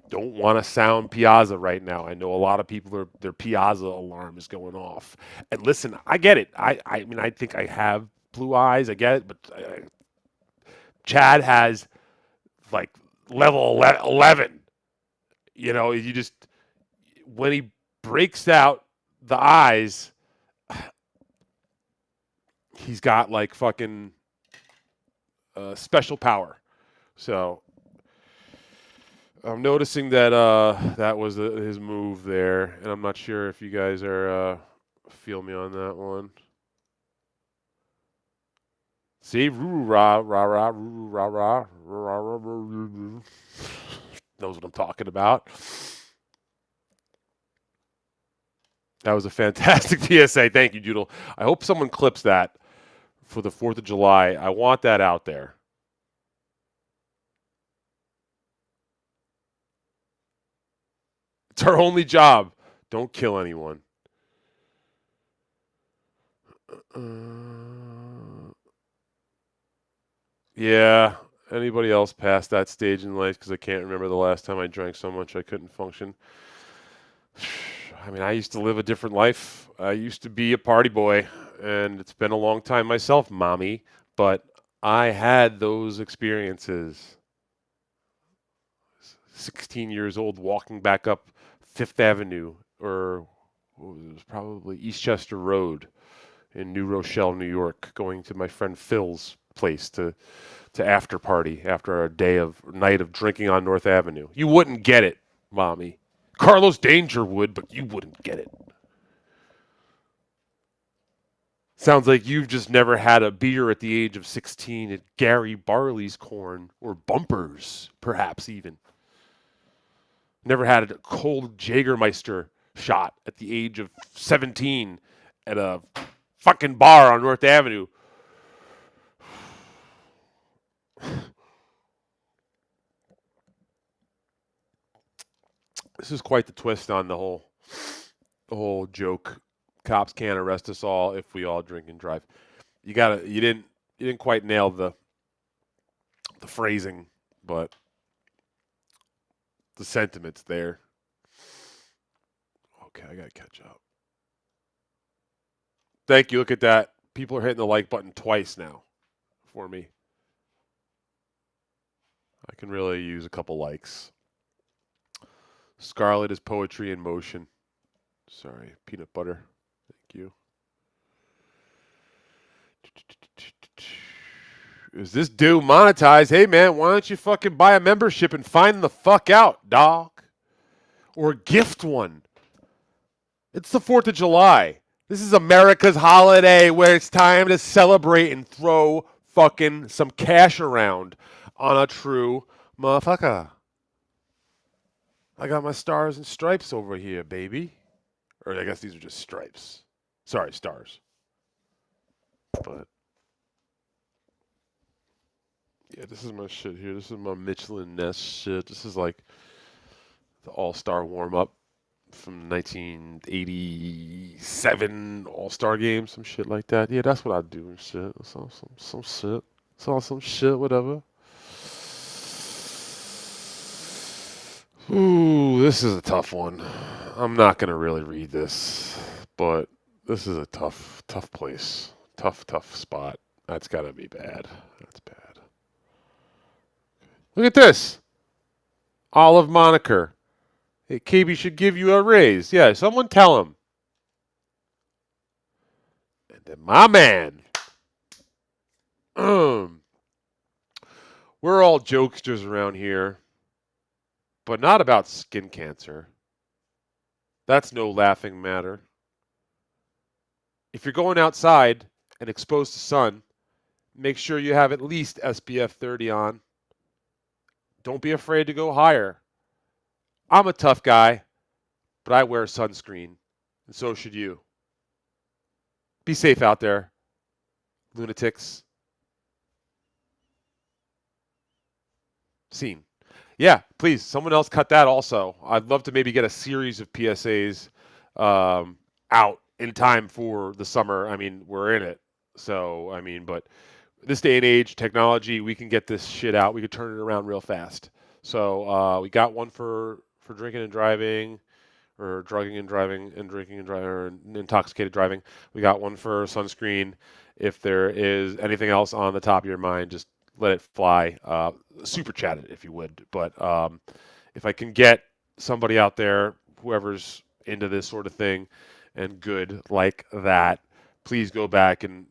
Don't want to sound Piazza right now. I know a lot of people, their Piazza alarm is going off. And listen, I get it. I mean, I think I have blue eyes. I get it. But Chad has like level 11. You know, you just, when he breaks out the eyes, he's got like fucking special power. So I'm noticing that that was his move there, and I'm not sure if you guys are feel me on that one. See, roo rah rah rah roo rah rah rah rah rah. Knows what I'm talking about. That was a fantastic PSA. Thank you, Doodle. I hope someone clips that for the 4th of July. I want that out there. It's our only job. Don't kill anyone. Yeah. Anybody else past that stage in life? Because I can't remember the last time I drank so much I couldn't function. I mean, I used to live a different life. I used to be a party boy, and it's been a long time myself, mommy. But I had those experiences. 16 years old, walking back up Fifth Avenue, or it was probably Eastchester Road in New Rochelle, New York, going to my friend Phil's place to after party after a night of drinking on North Avenue. You wouldn't get it, mommy. Carlos Danger would, but you wouldn't get it. Sounds like you've just never had a beer at the age of 16 at Gary Barley's Corn or Bumpers, perhaps even. Never had a cold Jägermeister shot at the age of 17 at a fucking bar on North Avenue. This is quite the twist on the whole joke. Cops can't arrest us all if we all drink and drive. You didn't quite nail the phrasing, but the sentiment's there. Okay, I gotta catch up. Thank you. Look at that. People are hitting the like button twice now for me. I can really use a couple likes. Scarlet is poetry in motion. Sorry, peanut butter. Thank you. Is this dude monetized? Hey, man, why don't you fucking buy a membership and find the fuck out, dog? Or gift one. It's the 4th of July. This is America's holiday where it's time to celebrate and throw fucking some cash around on a true motherfucker. I got my stars and stripes over here, baby. Or I guess these are just stripes. Sorry, stars. But yeah, this is my shit here. This is my Michelin Ness shit. This is like the All-Star warm-up from 1987 All-Star game, some shit like that. Yeah, that's what I do and shit. Some shit. It's all some shit, whatever. Ooh, this is a tough one. I'm not going to really read this, but this is a tough place. Tough spot. That's got to be bad. That's bad. Look at this. Olive Moniker. Hey, KB should give you a raise. Yeah, someone tell him. And then my man. We're all jokesters around here, but not about skin cancer. That's no laughing matter. If you're going outside and exposed to sun, make sure you have at least SPF 30 on. Don't be afraid to go higher. I'm a tough guy, but I wear sunscreen, and so should you. Be safe out there, lunatics. Scene. Yeah, please, someone else cut that also. I'd love to maybe get a series of PSAs out in time for the summer. I mean, we're in it. So, I mean, but this day and age, technology, we can get this shit out. We could turn it around real fast. So we got one for drinking and driving, or drugging and driving, and drinking and driving, or intoxicated driving. We got one for sunscreen. If there is anything else on the top of your mind, just let it fly. Super chat it if you would. But if I can get somebody out there, whoever's into this sort of thing and good like that, please go back and,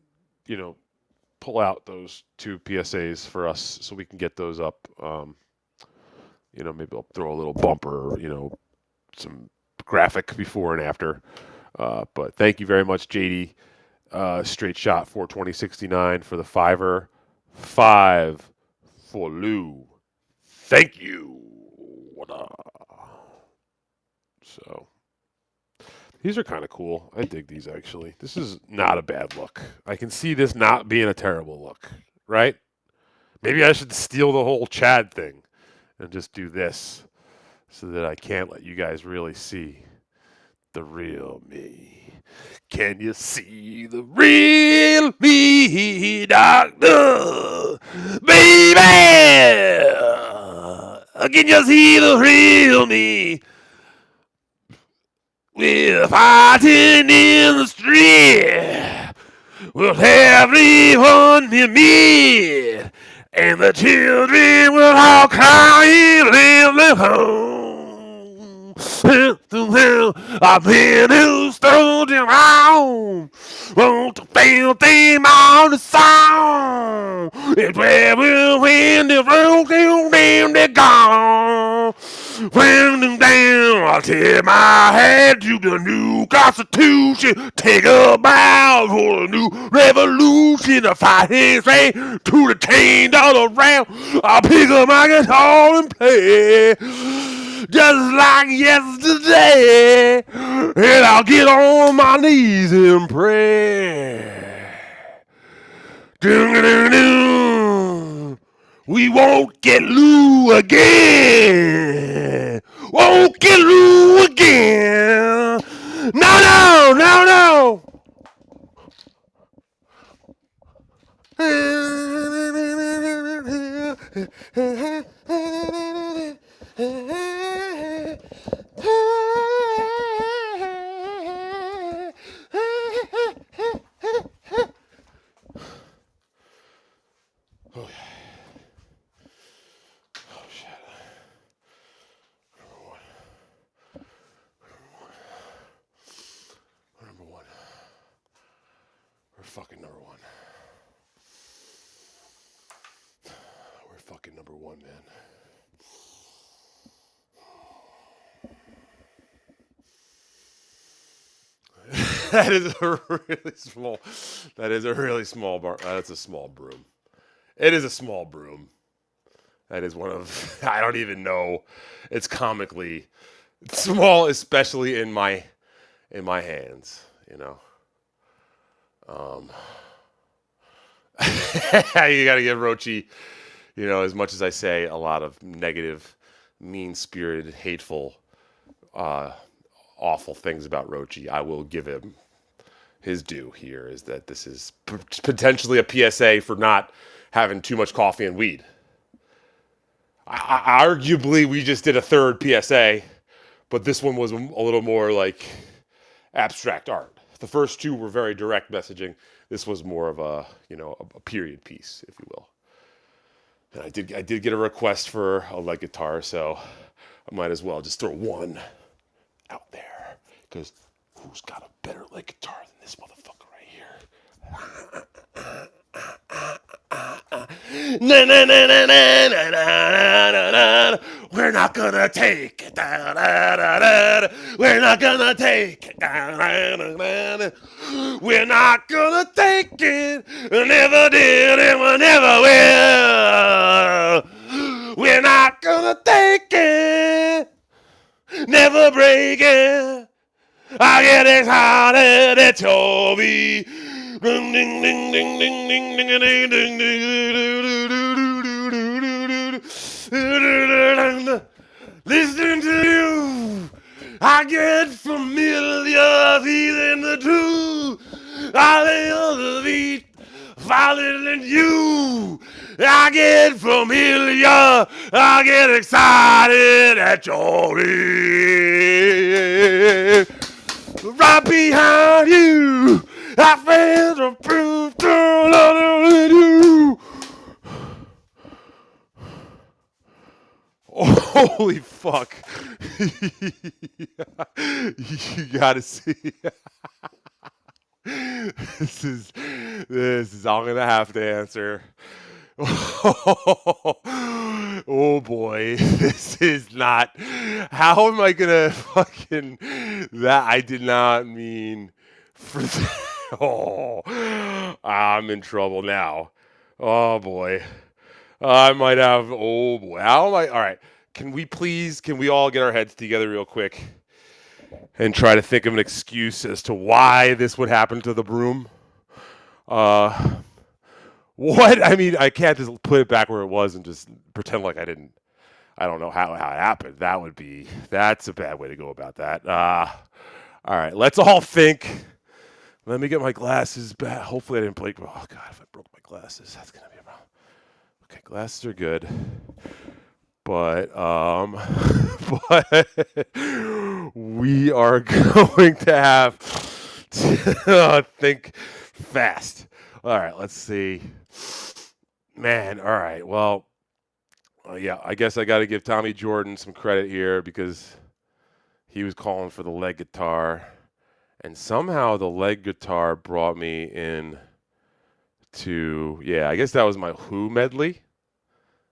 pull out those 2 PSAs for us so we can get those up. Maybe I'll throw a little bumper, some graphic before and after. But thank you very much, JD. Straight shot for 2069 for the $5. 5 for Lou. Thank you. So these are kind of cool. I dig these actually. This is not a bad look. I can see this not being a terrible look, right? Maybe I should steal the whole Chad thing and just do this so that I can't let you guys really see the real me. Can you see the real me, doctor? Baby! Can you see the real me? We're fighting in the street with everyone near me, and the children will all cry in the home. I've been who stood around. Want to feel them on the song. It's where when the road when they're gone. When them down, I'll tip my hat to the new Constitution. Take a bow for a new revolution. A fighting straight to the chain all around. I'll pick up my guitar and play just like yesterday. And I'll get on my knees and pray. Doo-doo-doo. We won't get Lou again. Won't get Lou again. No, no, no, no. Fucking number one. We're fucking number one, man. That is a really small. That is a really small bar. That's a small broom. It is a small broom. That is one of. I don't even know. It's comically small, especially in my hands. You know. You got to give Rochi, as much as I say a lot of negative, mean-spirited, hateful, awful things about Rochi, I will give him his due here, is that this is potentially a PSA for not having too much coffee and weed. Arguably, we just did a third PSA, but this one was a little more like abstract art. The first two were very direct messaging. This was more of a period piece, if you will. And I did get a request for a lead guitar, so I might as well just throw one out there. Because who's got a better lead guitar than this motherfucker right here? Na na na na na na na na na. We're not gonna take it. Da, da, da, da. We're not gonna take it. Da, da, da, da. We're not gonna take it. We never did and we never will. We're not gonna take it. Never break it. I get excited at your beat. Ding ding ding ding ding ding ding ding ding ding. Listening to you, I get familiar feeling the truth. I feel the beat falling in you. I get familiar, I get excited at your beat. Right behind you, I feel the proof to love you. Holy fuck. You gotta see. This is I'm gonna have to answer. Oh boy, this is not. How am I gonna fucking that? I did not mean for that. Oh, I'm in trouble now. Oh boy, I might have. Oh boy, how am I? All right, can we all get our heads together real quick and try to think of an excuse as to why this would happen to the broom? What? I mean, I can't just put it back where it was and just pretend like I don't know how it happened. That's a bad way to go about that. All right, let's all think. Let me get my glasses back. Hopefully I didn't break. Oh God, if I broke my glasses, that's gonna be a problem. Okay, glasses are good. But we are going to have to think fast. All right, let's see. Man, all right. Well, yeah, I guess I got to give Tommy Jordan some credit here because he was calling for the leg guitar, and somehow the leg guitar brought me in to, yeah, I guess that was my Who medley.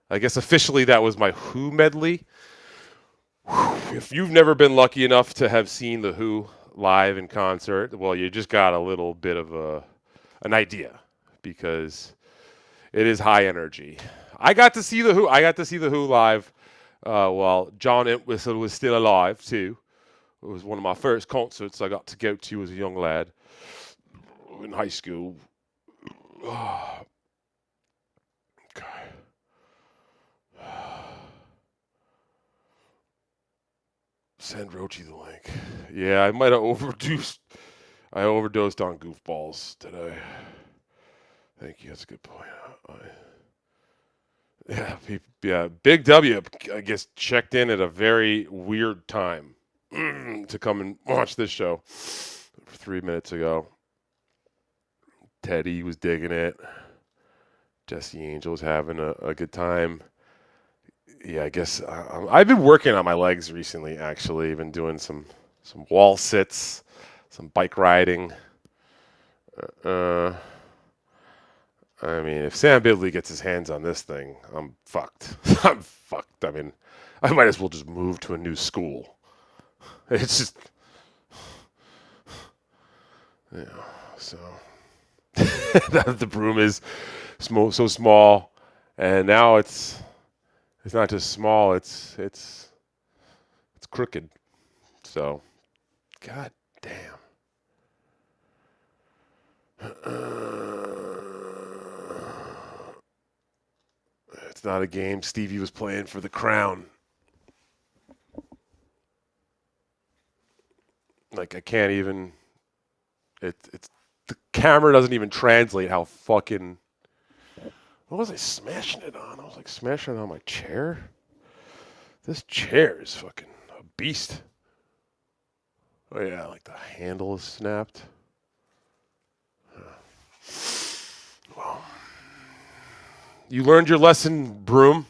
I guess officially that was my Who medley. If you've never been lucky enough to have seen the Who live in concert, well, you just got a little bit of an idea, because it is high energy. I got to see the Who. I got to see the Who live while John Entwistle was still alive too. It was one of my first concerts I got to go to as a young lad in high school. Okay. Send Rochi the link. Yeah, I might have overdosed. I overdosed on goofballs today. Thank you. That's a good point. Yeah, Big W, I guess, checked in at a very weird time to come and watch this show 3 minutes ago. Teddy was digging it. Jesse Angel was having a good time. Yeah, I guess I've been working on my legs recently, actually. I've been doing some wall sits, some bike riding. I mean, if Sam Bidley gets his hands on this thing, I'm fucked. I'm fucked. I mean, I might as well just move to a new school. It's just, you know, so the broom is so small, and now it's not just small. It's crooked. So, god damn. It's not a game Stevie was playing for the crown. Like, I can't even. It's the camera doesn't even translate how fucking. What was I smashing it on? I was like smashing it on my chair. This chair is fucking a beast. Oh yeah, like the handle is snapped. Well, you learned your lesson, broom.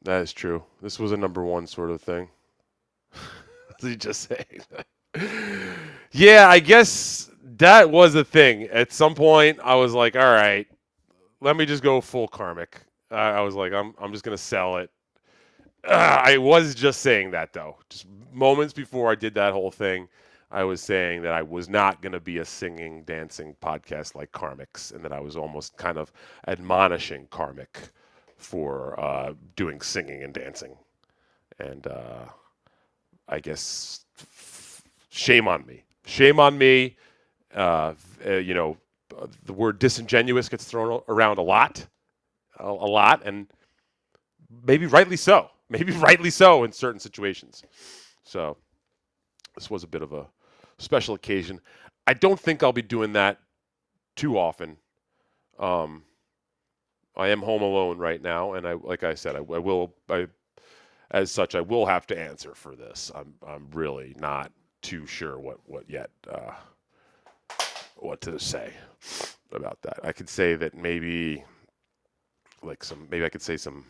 That is true. This was a number one sort of thing. Did you just say that? Yeah, I guess that was a thing. At some point, I was like, all right, let me just go full karmic. I was like, I'm just gonna sell it. I was just saying that though. Just moments before I did that whole thing, I was saying that I was not gonna be a singing, dancing podcast like Karmic's, and that I was almost kind of admonishing Karmic for doing singing and dancing. And I guess shame on me. Shame on me. You know, the word disingenuous gets thrown around a lot, and maybe rightly so. Maybe rightly so in certain situations. So this was a bit of a special occasion. I don't think I'll be doing that too often. I am home alone right now, and like I said, I will. As such, I will have to answer for this. I'm really not too sure what yet what to say about that. I could say that maybe I could say some.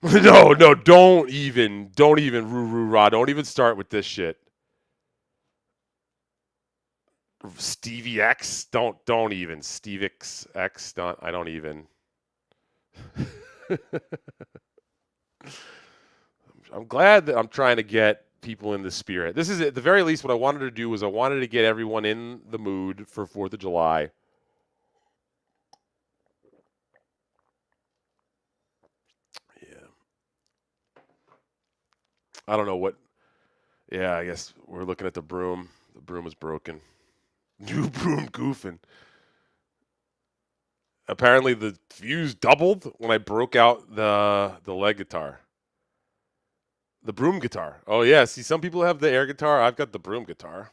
No, don't even roo rah. Don't even start with this shit. Stevie X, don't even Steve X. I don't even. I'm glad that I'm trying to get people in the spirit. This is at the very least what I wanted to do was I wanted to get everyone in the mood for 4th of July. Yeah. I don't know what. Yeah, I guess we're looking at the broom. The broom is broken. New broom goofing. Apparently the views doubled when I broke out the leg guitar. The broom guitar. Oh yeah, see some people have the air guitar. I've got the broom guitar.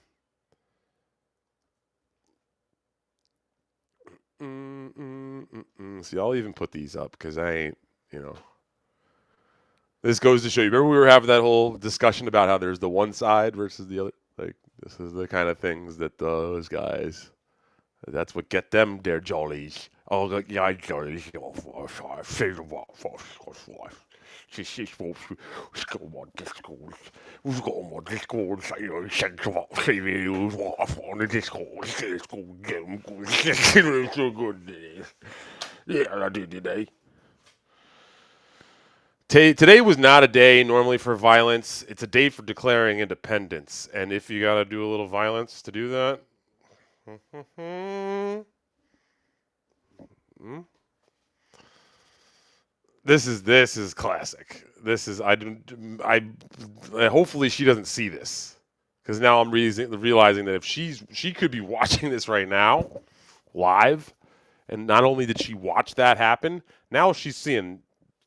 See, I'll even put these up because I ain't, you know. This goes to show you. Remember we were having that whole discussion about how there's the one side versus the other? Like, this is the kind of things that those guys, that's what get them their jollies. Oh, yeah, I know this. Say the word first. She's supposed to go on Discord. Who's going on Discord? Say the sense about CVUs. What on the Discord? It's so good. Yeah, I did today. Today was not a day normally for violence. It's a day for declaring independence. And if you got to do a little violence to do that, this is classic. This is I hopefully she doesn't see this because now I'm realizing that if she could be watching this right now live, and not only did she watch that happen, now she's seeing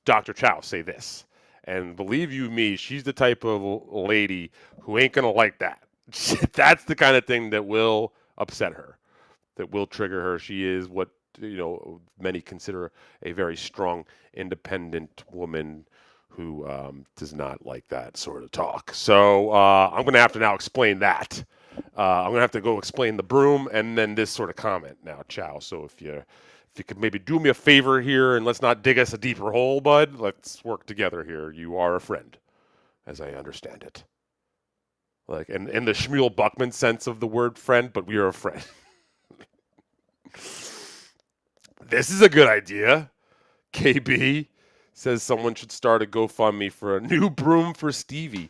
Dr. Chow say this. And believe you me, she's the type of lady who ain't gonna like that. That's the kind of thing that will upset her, that will trigger her. She is what many consider a very strong, independent woman who does not like that sort of talk. So I'm going to have to now explain that. I'm going to have to go explain the broom and then this sort of comment now, Chow. So if you could maybe do me a favor here and let's not dig us a deeper hole, bud. Let's work together here. You are a friend, as I understand it. Like in the Shmuel Buckman sense of the word friend, but we are a friend. This is a good idea. KB says someone should start a GoFundMe for a new broom for Stevie.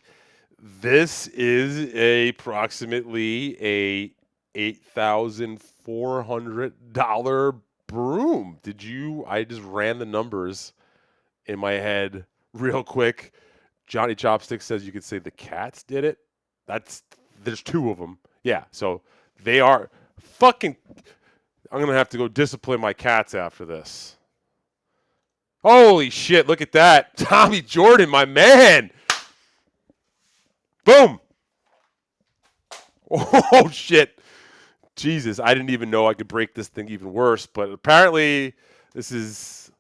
This is approximately a $8,400 broom. I just ran the numbers in my head real quick. Johnny Chopstick says you could say the cats did it. There's two of them. Yeah, so they are fucking. I'm going to have to go discipline my cats after this. Holy shit, look at that. Tommy Jordan, my man. Boom. Oh, shit. Jesus, I didn't even know I could break this thing even worse, but apparently this is.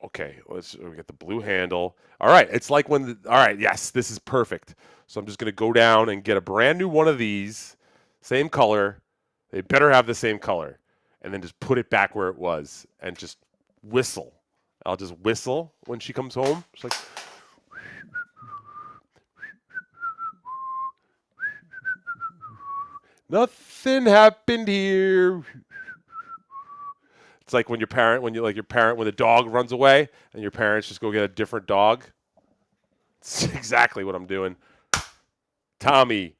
Okay, we get the blue handle. All right, it's like all right, yes, this is perfect. So I'm just going to go down and get a brand new one of these, same color. They better have the same color. And then just put it back where it was and just whistle. I'll just whistle when she comes home. She's like, nothing happened here. It's like when when the dog runs away and your parents just go get a different dog. It's exactly what I'm doing. Tommy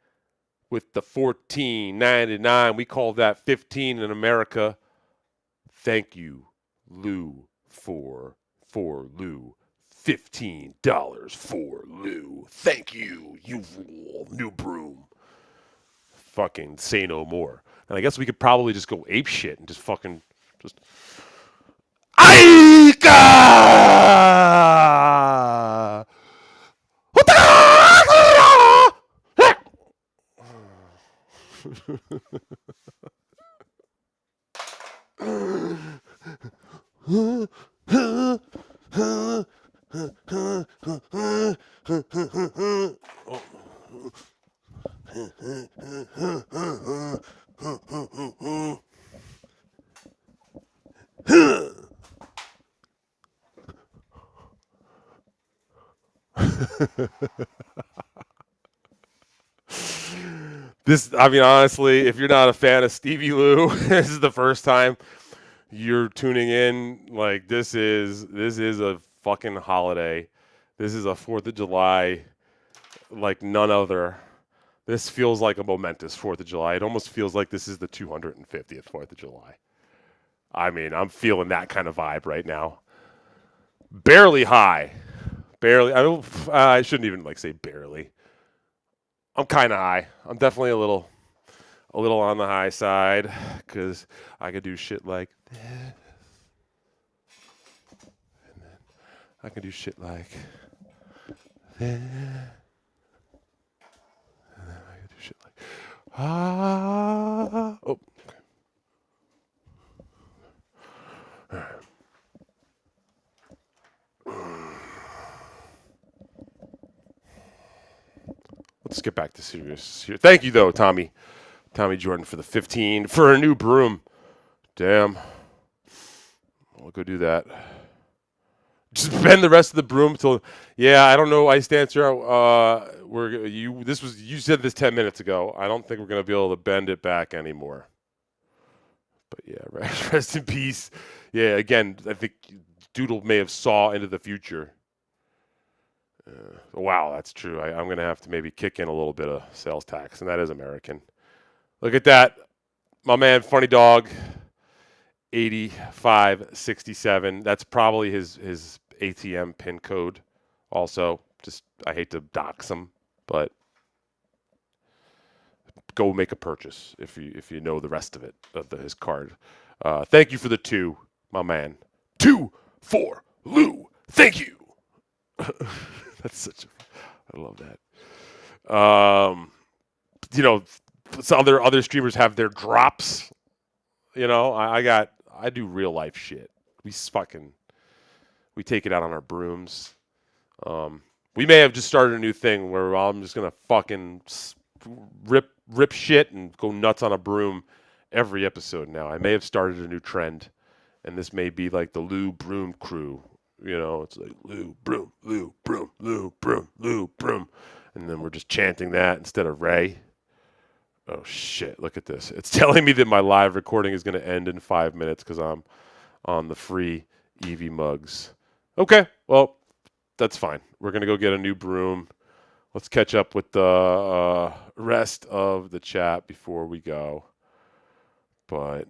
with the $14.99. We call that 15 in America. Thank you, Lou, for Lou. $15 for Lou. Thank you, you rule. New broom. Fucking say no more. And I guess we could probably just go ape shit and just fucking just. Aika! Honestly, if you're not a fan of Stevie Lou, this is the first time you're tuning in. Like, this is a fucking holiday. This is a 4th of July like none other. This feels like a momentous 4th of July. It almost feels like this is the 250th 4th of July. I mean, I'm feeling that kind of vibe right now. Barely high. Barely. I shouldn't even say barely. I'm kind of high. I'm definitely a little on the high side because I could do shit like this. And then I can do shit like this. And then I can do shit like oh. Okay. All right. Let's get back to serious here. Thank you, though, Tommy Jordan, for the 15 for a new broom. Damn. I'll go do that. Just bend the rest of the broom till. Yeah, I don't know, Ice Dancer. You said this 10 minutes ago. I don't think we're gonna be able to bend it back anymore. But yeah, rest in peace. Yeah, again, I think Doodle may have saw into the future. Wow, that's true. I'm gonna have to maybe kick in a little bit of sales tax, and that is American. Look at that, my man, Funny Dog. 8567. That's probably his ATM pin code. Also, just I hate to dox him, but go make a purchase if you know the rest of it of his card. Thank you for the 2, my man. 2 for Lou. Thank you. That's such a. I love that. You know, some other streamers have their drops. You know, I do real life shit. We take it out on our brooms. We may have just started a new thing where I'm just gonna fucking rip shit and go nuts on a broom every episode now. I may have started a new trend, and this may be like the Lou Broom Crew. You know, it's like Lou Broom, Lou Broom, Lou Broom, Lou Broom, and then we're just chanting that instead of Ray. Oh shit! Look at this. It's telling me that my live recording is going to end in 5 minutes because I'm on the free Eevee mugs. Okay, well, that's fine. We're going to go get a new broom. Let's catch up with the rest of the chat before we go. But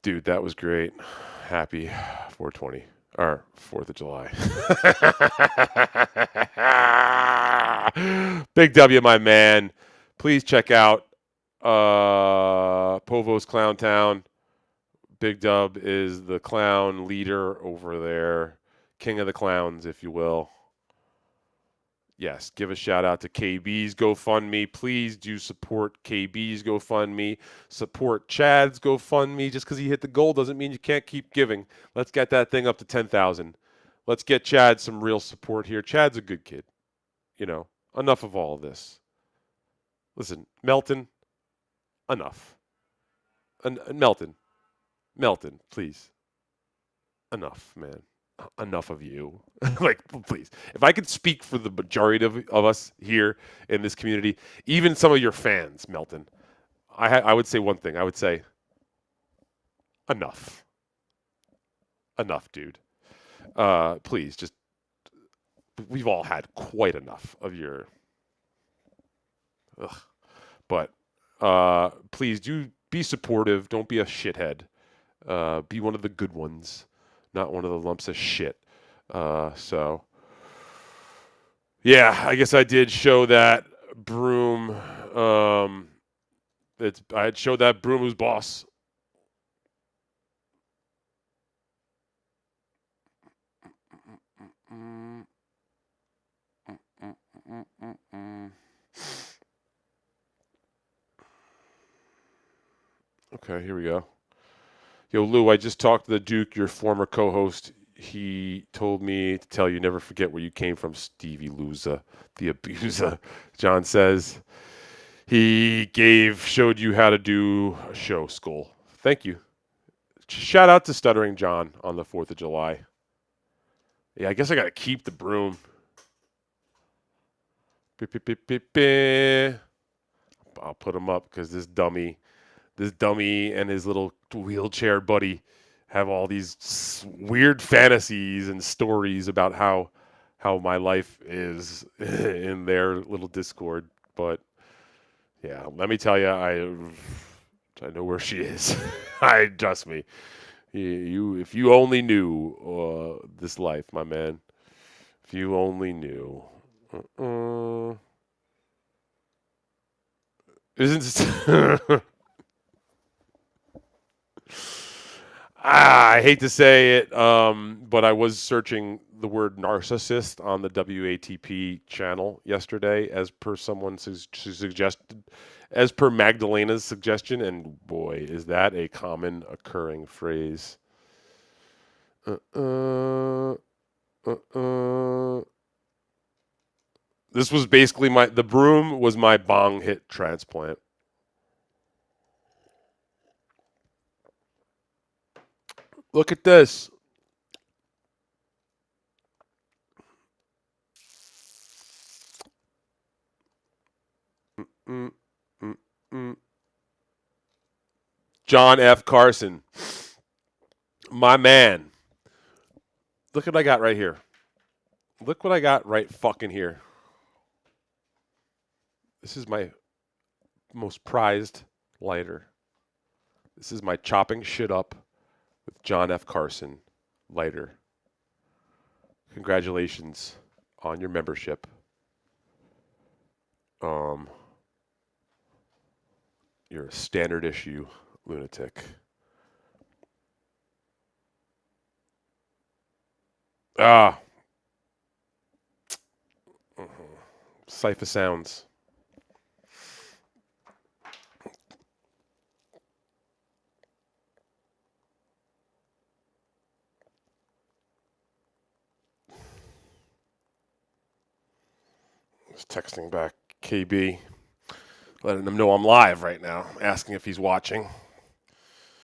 dude, that was great. Happy 420 or 4th of July. Big W, my man. Please check out Povo's Clown Town. Big Dub is the clown leader over there, king of the clowns, if you will. Yes, give a shout out to KB's GoFundMe. Please do support KB's GoFundMe. Support Chad's GoFundMe. Just because he hit the goal doesn't mean you can't keep giving. Let's get that thing up to 10,000. Let's get Chad some real support here. Chad's a good kid. You know, enough of all of this. Listen, Melton, enough. Melton, please. Enough, man. Enough of you. Like, please. If I could speak for the majority of us here in this community, even some of your fans, Melton, I would say one thing. I would say, enough. Enough, dude. Please, just, we've all had quite enough of your, ugh. But please do be supportive. Don't be a shithead. Be one of the good ones, not one of the lumps of shit. So, yeah, I guess I did show that broom. I had showed that broom who's boss. Okay, here we go. Yo, Lou, I just talked to the Duke, your former co-host. He told me to tell you never forget where you came from, Stevie Loza, the abuser. John says he showed you how to do a show, Skull. Thank you. Shout out to Stuttering John on the 4th of July. Yeah, I guess I got to keep the broom. I'll put him up because this dummy and his little wheelchair buddy have all these weird fantasies and stories about how my life is in their little Discord. But yeah, let me tell you, I know where she is. Trust me. If you only knew this life, my man. If you only knew. Isn't I hate to say it, but I was searching the word narcissist on the WATP channel yesterday, as per someone suggested, as per Magdalena's suggestion, and boy, is that a common occurring phrase. I This was basically the broom was my bong hit transplant. Look at this. Mm, mm, mm. John F. Carson, my man. Look what I got right here. Look what I got right fucking here. This is my most prized lighter. This is my chopping shit up with John F. Carson lighter. Congratulations on your membership. Um, you're a standard issue lunatic. Ah, Cypher Sounds. Just texting back KB, letting him know I'm live right now, asking if he's watching.